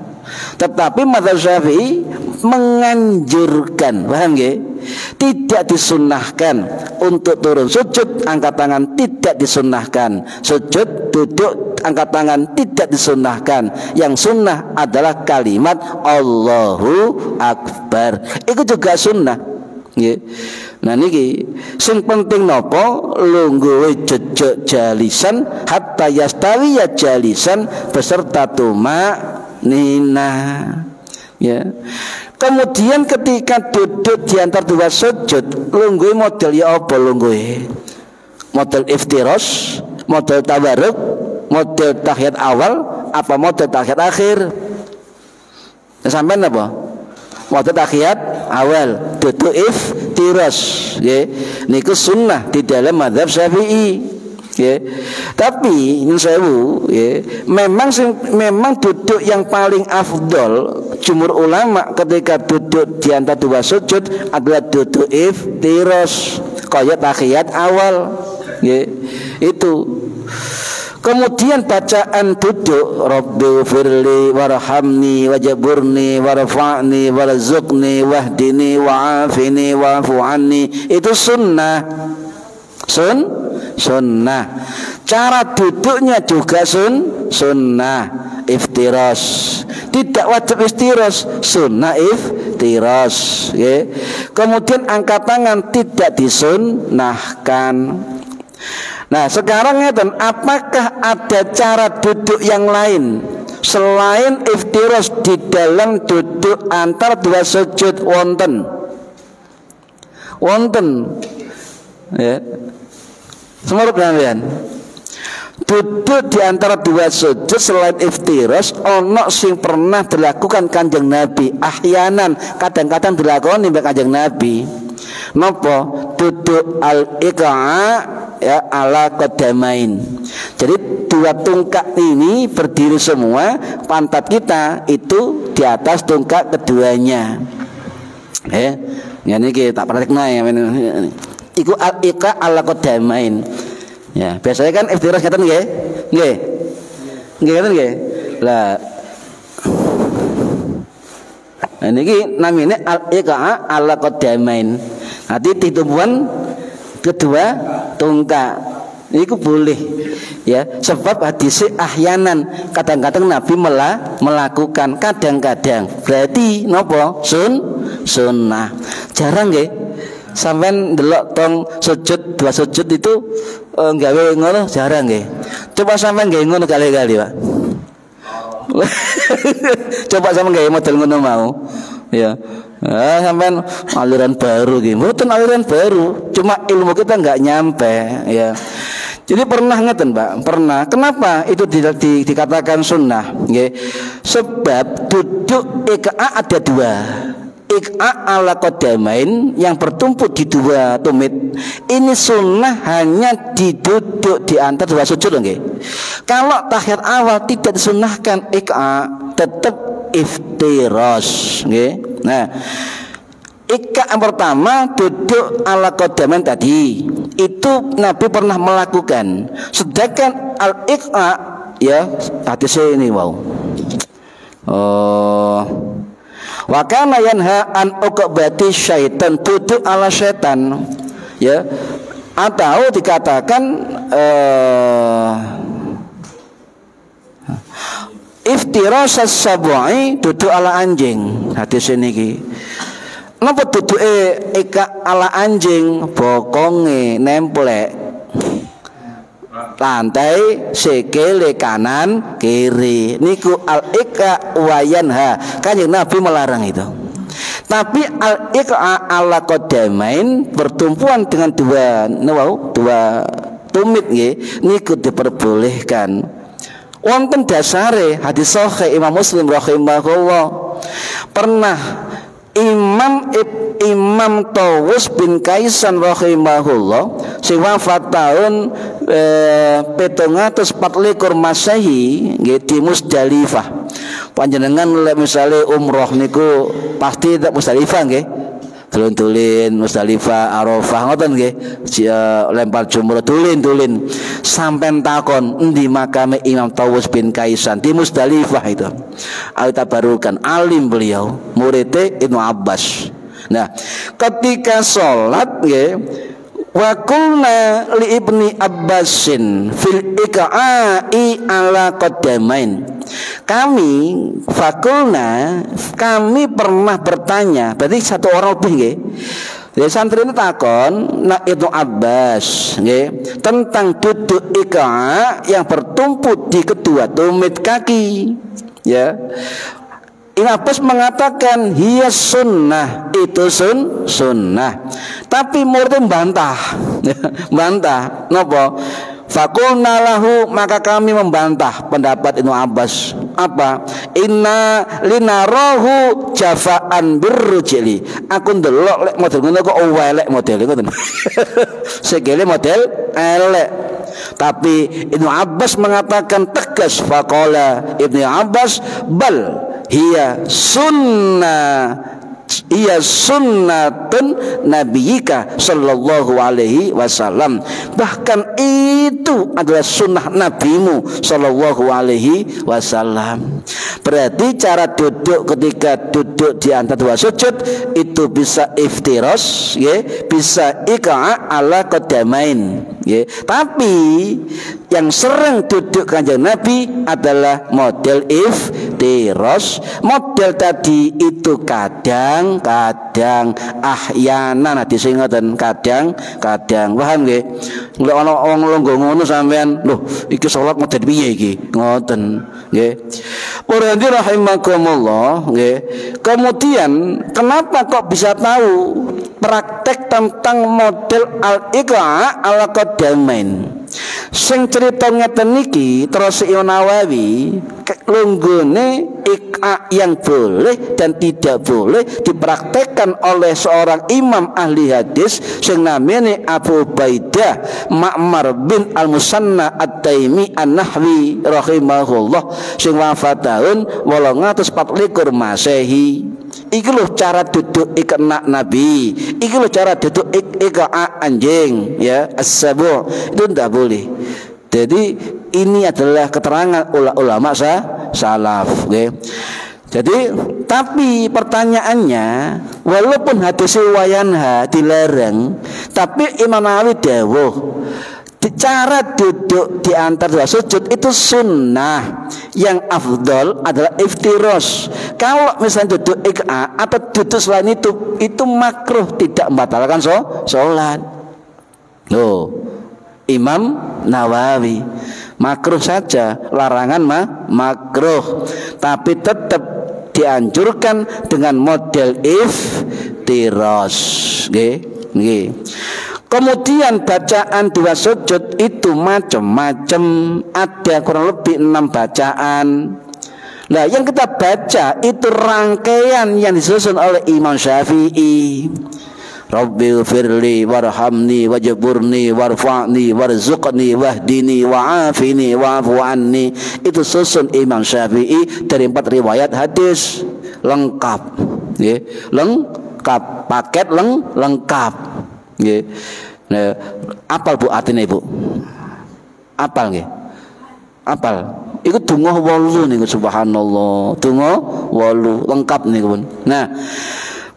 tetapi mazhab Syafi'i menganjurkan, paham nggih? Tidak disunnahkan untuk turun sujud angkat tangan, tidak disunnahkan. Sujud duduk angkat tangan tidak disunnahkan. Yang sunnah adalah kalimat Allahu Akbar. Itu juga sunnah. Nah niki sing penting nopo lungguhe jejeg jalisan hatta yastawiya jalisan beserta tumanina. Ya. Kemudian ketika duduk di antara dua sujud, lungguhe model ya apa lungguhe? Model iftiros, model tabarruk, model tahiyat awal, apa model tahiyat akhir? Sampean apa? Model tahiyat awal, duduk iftiros, nggih. Niku sunnah di dalam mazhab Syafi'i. Tapi insyaallah memang duduk yang paling afdol jumhur ulama ketika duduk di antara dua sujud adalah duduk iftiros kaya tahiyat awal. Itu. Kemudian bacaan duduk Rabbi firli warhamni wajaburni warfa'ni warzuqni wahdini wa'afini wa'fu anni, itu sunnah. Sunnah. Cara duduknya juga sunnah iftiras. Tidak wajib iftiras, sunnah iftiras. Kemudian angkat tangan tidak disunnahkan. Nah sekarang ngeten, apakah ada cara duduk yang lain selain iftiras di dalam duduk antar dua sujud? Wonten. Ya. Semua penampilan duduk di antara dua sujud selain iftiras ono sing pernah dilakukan Kanjeng Nabi, ahyanan kadang-kadang dilakoni oleh Kanjeng Nabi. Napa? Duduk al-iqa'a ya ala qadamain. Jadi dua tungkak ini berdiri semua, pantat kita itu di atas tungkak keduanya. Ini kita praktekna ya. Iku al-iqa ala qadamain. Ya, biasanya kan iftiras ngaten nggih? Nggih. Nggih ngaten nggih. Lah niki namine al-iqa ala qadamain. Nanti tumpuan kedua tungkak. Iku boleh. Ya, sebab hadis ahyanan kadang-kadang Nabi melakukan, kadang-kadang. Berarti napa? Sunnah. Jarang nggih. sampean delok tong sujud, dua sujud itu gawe ngono jarang nggih. Coba sampean gawe ngono kali-kali, Pak. Coba sampean gawe model ngono mau. Ya. Sampean aliran baru nggih. Mboten aliran baru, cuma ilmu kita enggak nyampe, ya. Jadi pernah ngeten, Pak, pernah. Kenapa itu dikatakan sunnah? Nggih. Sebab duduk iqa ada dua. Iqa ala qadamain yang bertumpuk di dua tumit. Ini sunnah hanya diduduk di antara dua sujud, nggih. Kalau tahiyat awal tidak disunnahkan iqa, tetap iftiras, nggih. Nah, iqa yang pertama duduk ala qadamain tadi itu Nabi pernah melakukan. Sedangkan al-iqa, ya, hadisnya ini wow. Wa kana yanha an uqbati syaitan, duduk ala syaitan, ya, atau dikatakan iftirasas sab'i, duduk ala anjing. Hadis ini napa duduke ika ala anjing, bokonge nemplek lantai sikile kanan kiri, niku al ika wayanha. Kanjeng Nabi melarang itu. Tapi al ika ala qadamain, bertumpuan dengan dua tumit nggih, niku diperbolehkan. Wonten dasare hadis sahih Imam Muslim rahimahullah, pernah Imam Tawus bin Kaisan rahimahullah sing wafat tahun 724 Masehi nggih di Musdalifah. Panjenengan lek misale umroh niku pasti tak Musdalifah nggih. Tulin Musdalifah, Arafah ngoten nggih. Lempar jumroh tulin. Sampai takon endi makame Imam Tawus bin Kaisan di Musdalifah itu. Al-Tabarukan, alim beliau, muridnya Ibnu Abbas. Nah, ketika sholat nggih, wa qulna li Ibni Abbasin fil iqa'i ala qadamain. Kami pernah bertanya, berarti satu orang lebih nggih. Ya, santri ini takon nak Ibnu Abbas nggih, tentang duduk iqa yang bertumpu di kedua tumit kaki, ya. Ibnu Abbas mengatakan hiya sunnah, itu sunnah. Tapi muridnya bantah. Napa? Fakulna lahu, maka kami membantah pendapat Ibnu Abbas. Apa? Inna linarahu jafaan birrujili. Aku ndelok lek model ngono kok elek model ngoten. Segele model elek. Tapi Ibnu Abbas mengatakan tegas, faqala Ibnu Abbas bal hiya sunnatun nabiyika sallallahu alaihi wasallam. Bahkan itu adalah sunnah nabimu sallallahu alaihi wasallam. Berarti cara duduk ketika duduk di antara dua sujud itu bisa iftiras, ya, bisa iqa ala qadamain, ya. Tapi yang sering duduk Kanjeng Nabi adalah model iftiras. Model tadi itu kadang ahyanan, hadis ngoten, kadang paham nggih. Lek ana wong longgo ngono sampean, lho iki salat model piye iki? Ngoten nggih. Para rahimakumullah nggih. Kemudian kenapa kok bisa tahu praktek tentang model al-iqa ala qadamain? Sing cerita ngeten niki terus Imam Nawawi lunggune iqa yang boleh dan tidak boleh dipraktekkan oleh seorang imam ahli hadis sing namanya Abu Ubaidah Ma'mar bin Al-Musanna At-Taimi An-Nahwi rahimahullah sing wafat tahun 824 Masehi. Iki lho cara duduk iqa Nabi, iki lho cara duduk iqa anjing, ya, as-sabu', itu tidak boleh. Jadi ini adalah keterangan ulama salaf, okay? Jadi tapi pertanyaannya, walaupun hadis wayanha dilarang, tapi Imam Nawawi dawuh Cara duduk di antara dua sujud itu sunnah. Yang afdol adalah iftiros. Kalau misalnya duduk iqa atau duduk selain itu makruh, tidak membatalkan sholat. Loh, Imam Nawawi makruh saja, larangan makruh, tapi tetap dianjurkan dengan model iftiros. Nggih. Kemudian bacaan dua sujud itu macam-macam, ada kurang lebih 6 bacaan. Nah, yang kita baca itu rangkaian yang disusun oleh Imam Syafi'i. Rabbighfirli warhamni wajburni warfa'ni warzuqni wahdini wa'afini wa'fu anni. Itu susun Imam Syafi'i dari 4 riwayat hadis lengkap. Nggih, lengkap, paket lengkap. Nggih. Nah, apal Bu atine Bu? Apal nggih? Apal. Iku donga 8 niku subhanallah. Donga 8 lengkap niku pun. Nah,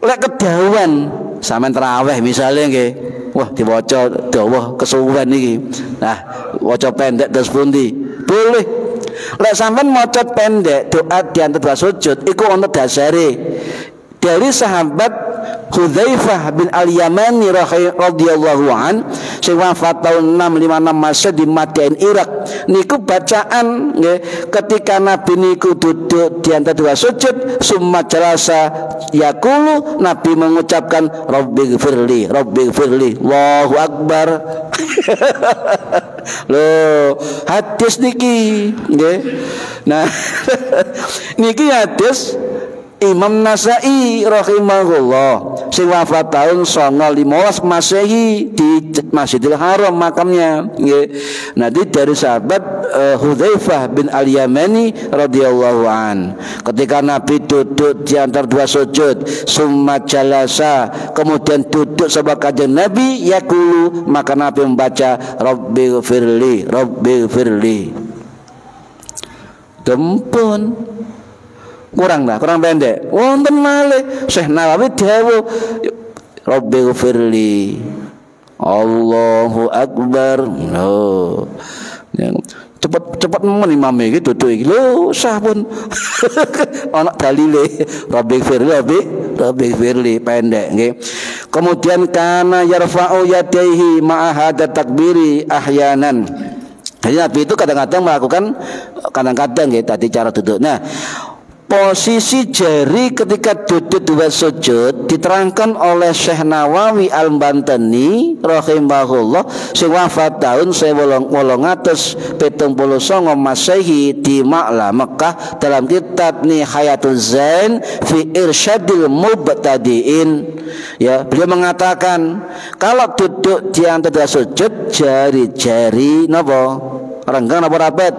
lek kedawan sampean tarawih misalnya nggih. Wah, diwaca dawa kesuwen iki. Nah, waca pendek terus pundi? Boleh. Lek sampean maca pendek doa di antara dua sujud iku ana dasare. Dari sahabat Hudzaifah bin Al-Yamani radhiyallahu an sing wafat tahun 656 Masehi di Madain Irak. Niku bacaan nggih, ketika Nabi niku duduk di antara dua sujud summa jalasa yaqulu, Nabi mengucapkan Rabbighfirli Allahu akbar. Loh, hadis niki nggih. Nah, niki hadis Imam Nasa'i rahimahullah sing wafat tahun 915 Masehi di Masjidil Haram makamnya nggih. Nanti dari sahabat Hudzaifah bin Al-Yamani radhiyallahu an, ketika Nabi duduk di antara dua sujud summa jalasa, kemudian duduk sebelah kanjeng Nabi yaqulu, maka Nabi membaca Rabbighfirli Dempun kurang pendek. Wonten malih Syekh Nawawi dawuh Rabbighfirli Allahu akbar. Oh. Cepet men imam iki duduk iki. Lho, sah pun. Ana dalile Rabbighfirli pendek nggih. Kemudian kana yarfa'u yadaihi ma'a hadza takbiri ahyanan. Jadi Nabi itu kadang-kadang melakukan nggih tadi cara duduk. Nah, posisi jari ketika duduk dua sujud diterangkan oleh Syekh Nawawi Al-Bantani rahimahullah sing wafat tahun 1879 Masehi di Ma'la Mekah dalam kitab Nihayatul Zain fi Irsyadil Mubtadi'in. Ya, beliau mengatakan kalau duduk di antara dua sujud jari-jari napa? Renggang napa rapet?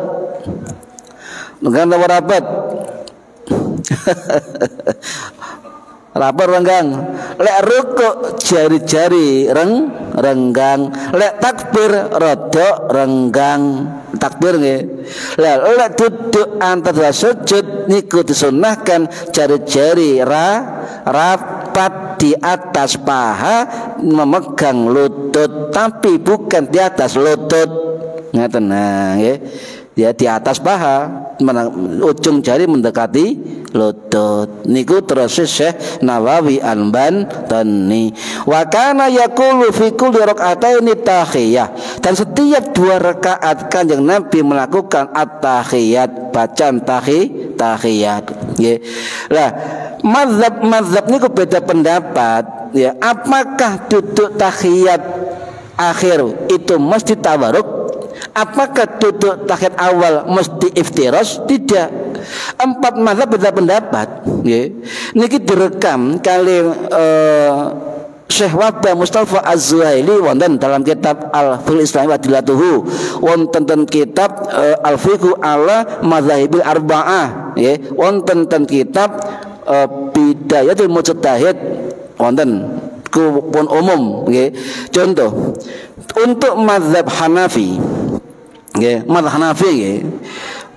Renggang napa rapet? Lapor renggang. Lek rukuk jari-jari renggang. Lek takbir rodok renggang. Takbir nggih. Lek duduk antara sujud niku disunahkan jari-jari rapat di atas paha memegang lutut, tapi bukan di atas lutut. Ngaten nggih. Ya, di atas paha, ujung jari mendekati lutut. Niku terus Syekh Nawawi Al-Bantani. Wa kana yaqulu fi kulli rak'ataini tahiyah. Dan setiap 2 rakaat Kanjeng Nabi melakukan at-tahiyat, bacaan tahiyat. Nggih. Lah, mazhab niku beda pendapat, ya. Apakah duduk tahiyat akhir itu mesti tawarruk? Apakah duduk tahiyat awal mesti iftiros? Tidak. 4 mazhab beda pendapat. Niki direkam kali Syekh Wahbah Mustafa Az-Zuhaili wonten dalam kitab Al-Fiqh Islami wa Adillatuhu, wonten ten kitab Al-Fiqh ala Madzahibil Arba'ah, wonten ten kitab Bidayatul Mujtahid, wonten pun umum. Contoh untuk mazhab Hanafi, mazhab Hanafi,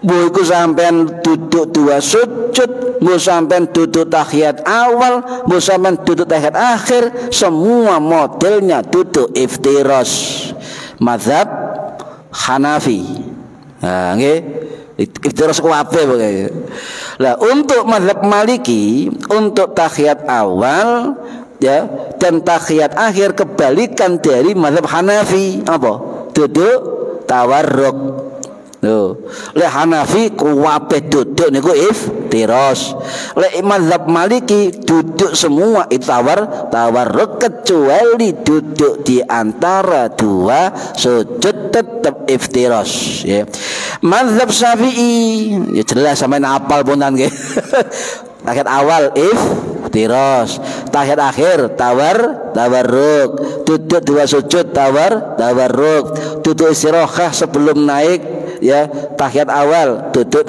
buku sampean duduk dua sujud, bu sampean duduk tahiyat awal, bu sampean duduk tahiyat akhir, semua modelnya duduk iftiros. Mazhab Hanafi. Nah, nggih. Iftiros kuwabe pokoke. Lah untuk mazhab Maliki untuk tahiyat awal ya dan tahiyat akhir kebalikan dari mazhab Hanafi. Apa? Duduk tawarruk. Loh, lek Hanafi kuwabe duduk niku iftiros. Lek mazhab Maliki duduk semua itu tawarruk kecuali duduk di antara dua sujud tetap iftiros ya. Mazhab Syafi'i ya jelas sampean apal punten nggih. Tahiyat awal iftiros, tahiyat akhir tawarruk, duduk dua sujud tawarruk, duduk istirahat sebelum naik ya tahiyat awal duduk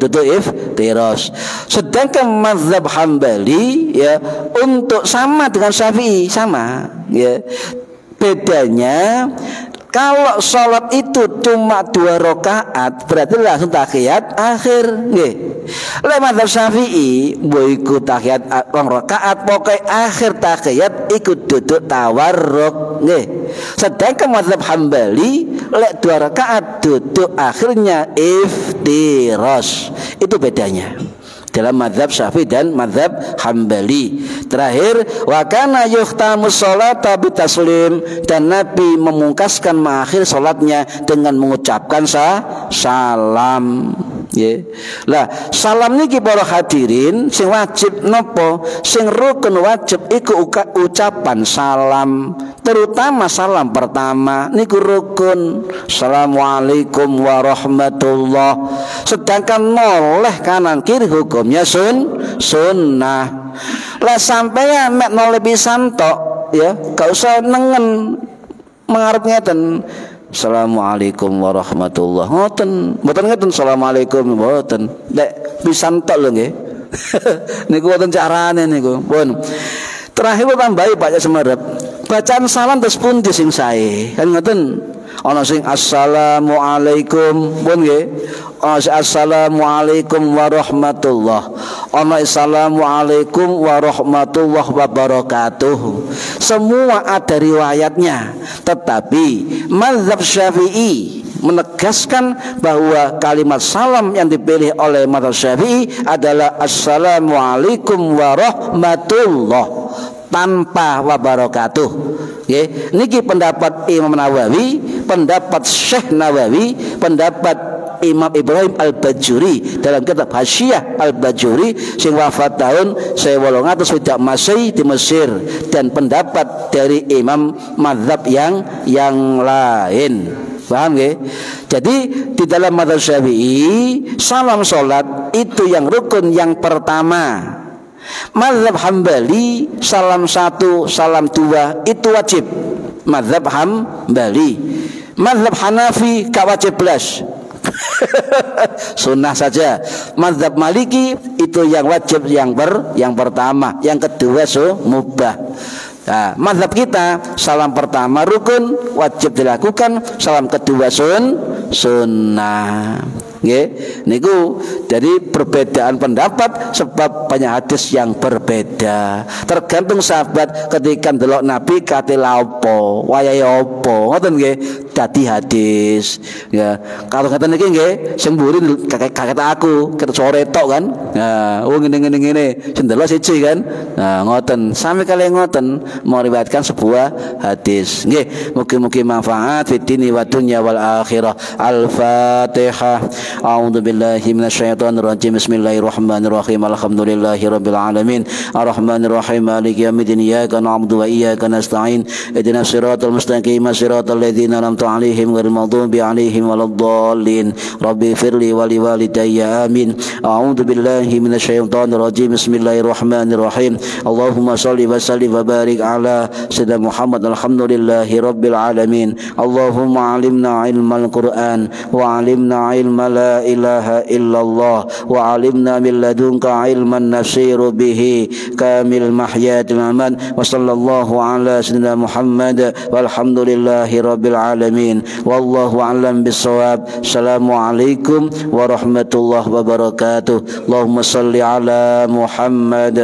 duduk iftiros. Sedangkan mazhab Hambali ya untuk sama dengan Syafi'i sama ya. Bedanya kalau sholat itu cuma 2 rakaat berarti langsung tahiyat akhir nggih. Lek mazhab Syafi'i mbok tahiyat 2 rakaat pokoke akhir tahiyat ikut duduk tawarruk nggih. Sedangkan mazhab Hambali lek 2 rakaat duduk akhirnya iftiras. Itu bedanya dalam mazhab Syafi'i dan mazhab Hambali. Terakhir, wa kana yuhtamu sholata bitaslim, dan Nabi memungkaskan mengakhir salatnya dengan mengucapkan salam. Ya. Lah, salam niki para hadirin sing wajib napa? Sing rukun wajib iku ucapan salam. Terutama salam pertama niku rukun. Assalamualaikum warahmatullah. Sedangkan noleh kanan kiri hukumnya sunnah. Lah sampeyan mek noleh pisan tok ya, gak usah nengen mengarep ngeten. Assalamualaikum warahmatullah. Ngoten, mboten ngeten assalamualaikum mboten. Nek pisan tok lho nggih. Niku wonten carane niku. Pun. Terakhir tambahi Pak Semerep. Bacaan salam terus pundi sing sae. Kan ngoten. Ana sing assalamualaikum pun nggih. Assalamualaikum warahmatullah. Ana assalamualaikum warahmatullahi wabarakatuh. Semua ada riwayatnya. Tetapi mazhab Syafi'i menegaskan bahwa kalimat salam yang dipilih oleh mazhab Syafi'i adalah assalamualaikum warahmatullah tanpa wabarakatuh. Nggih, niki pendapat Imam Nawawi, pendapat Syekh Nawawi, pendapat Imam Ibrahim Al-Bajuri dalam kitab Hasyiah Al-Bajuri sing wafat tahun 1800 Masehi di Mesir, dan pendapat dari imam mazhab yang lain. Paham nggih? Jadi di dalam mazhab Syafi'i salam salat itu yang rukun yang pertama. Mazhab Hambali salam 1, salam 2 itu wajib. Mazhab Hambali. Mazhab Hanafi gak wajib belas. Sunnah saja. Mazhab Maliki itu yang wajib yang pertama, yang kedua mubah. Nah, mazhab kita salam pertama rukun wajib dilakukan, salam kedua sunnah. Nggih, niku jadi perbedaan pendapat sebab banyak hadis yang berbeda. Tergantung sahabat ketika ndelok Nabi kate laopo, wayahe opo, ngoten nggih. Dadi hadis. Ya, kalau ngoten niki nggih, sing mburi kaget aku, ket sore tok kan. Nah, ngene sing ndelok siji kan. Nah, ngoten. Sami kali ngoten meriwayatkan sebuah hadis. Nggih, mugi-mugi manfaat fid dini wa dunya wal akhirah. Al-Fatihah. A'udzu billahi minasyaitonir rajim. Bismillahirrahmanirrahim. Alhamdulillahirabbil alamin. Arrahmanir rahim. Maliki yaumiddin. Iyyaka na'budu wa iyyaka nasta'in. Ihdinas siratal mustaqim. Siratal ladzina an'amta 'alaihim ghairil maghdubi 'alaihim waladdallin. Rabbi firli wa liwalidayya amin. A'udzu billahi minasyaitonir rajim. Bismillahirrahmanirrahim. Allahumma shalli wa sallim wa barik ala sayyidina Muhammad. Alhamdulillahirabbil alamin. Allahumma 'allimna 'ilmal Qur'an wa 'allimna 'ilma la ilaha illallah wa 'alimna min ladunka 'ilman nasiru bihi kamil mahyatil aman. Wa sallallahu ala sayyidina Muhammad walhamdulillahi rabbil alamin. Wallahu a'lam bissawab. Assalamualaikum warahmatullahi wabarakatuh. Allahumma salli ala Muhammad.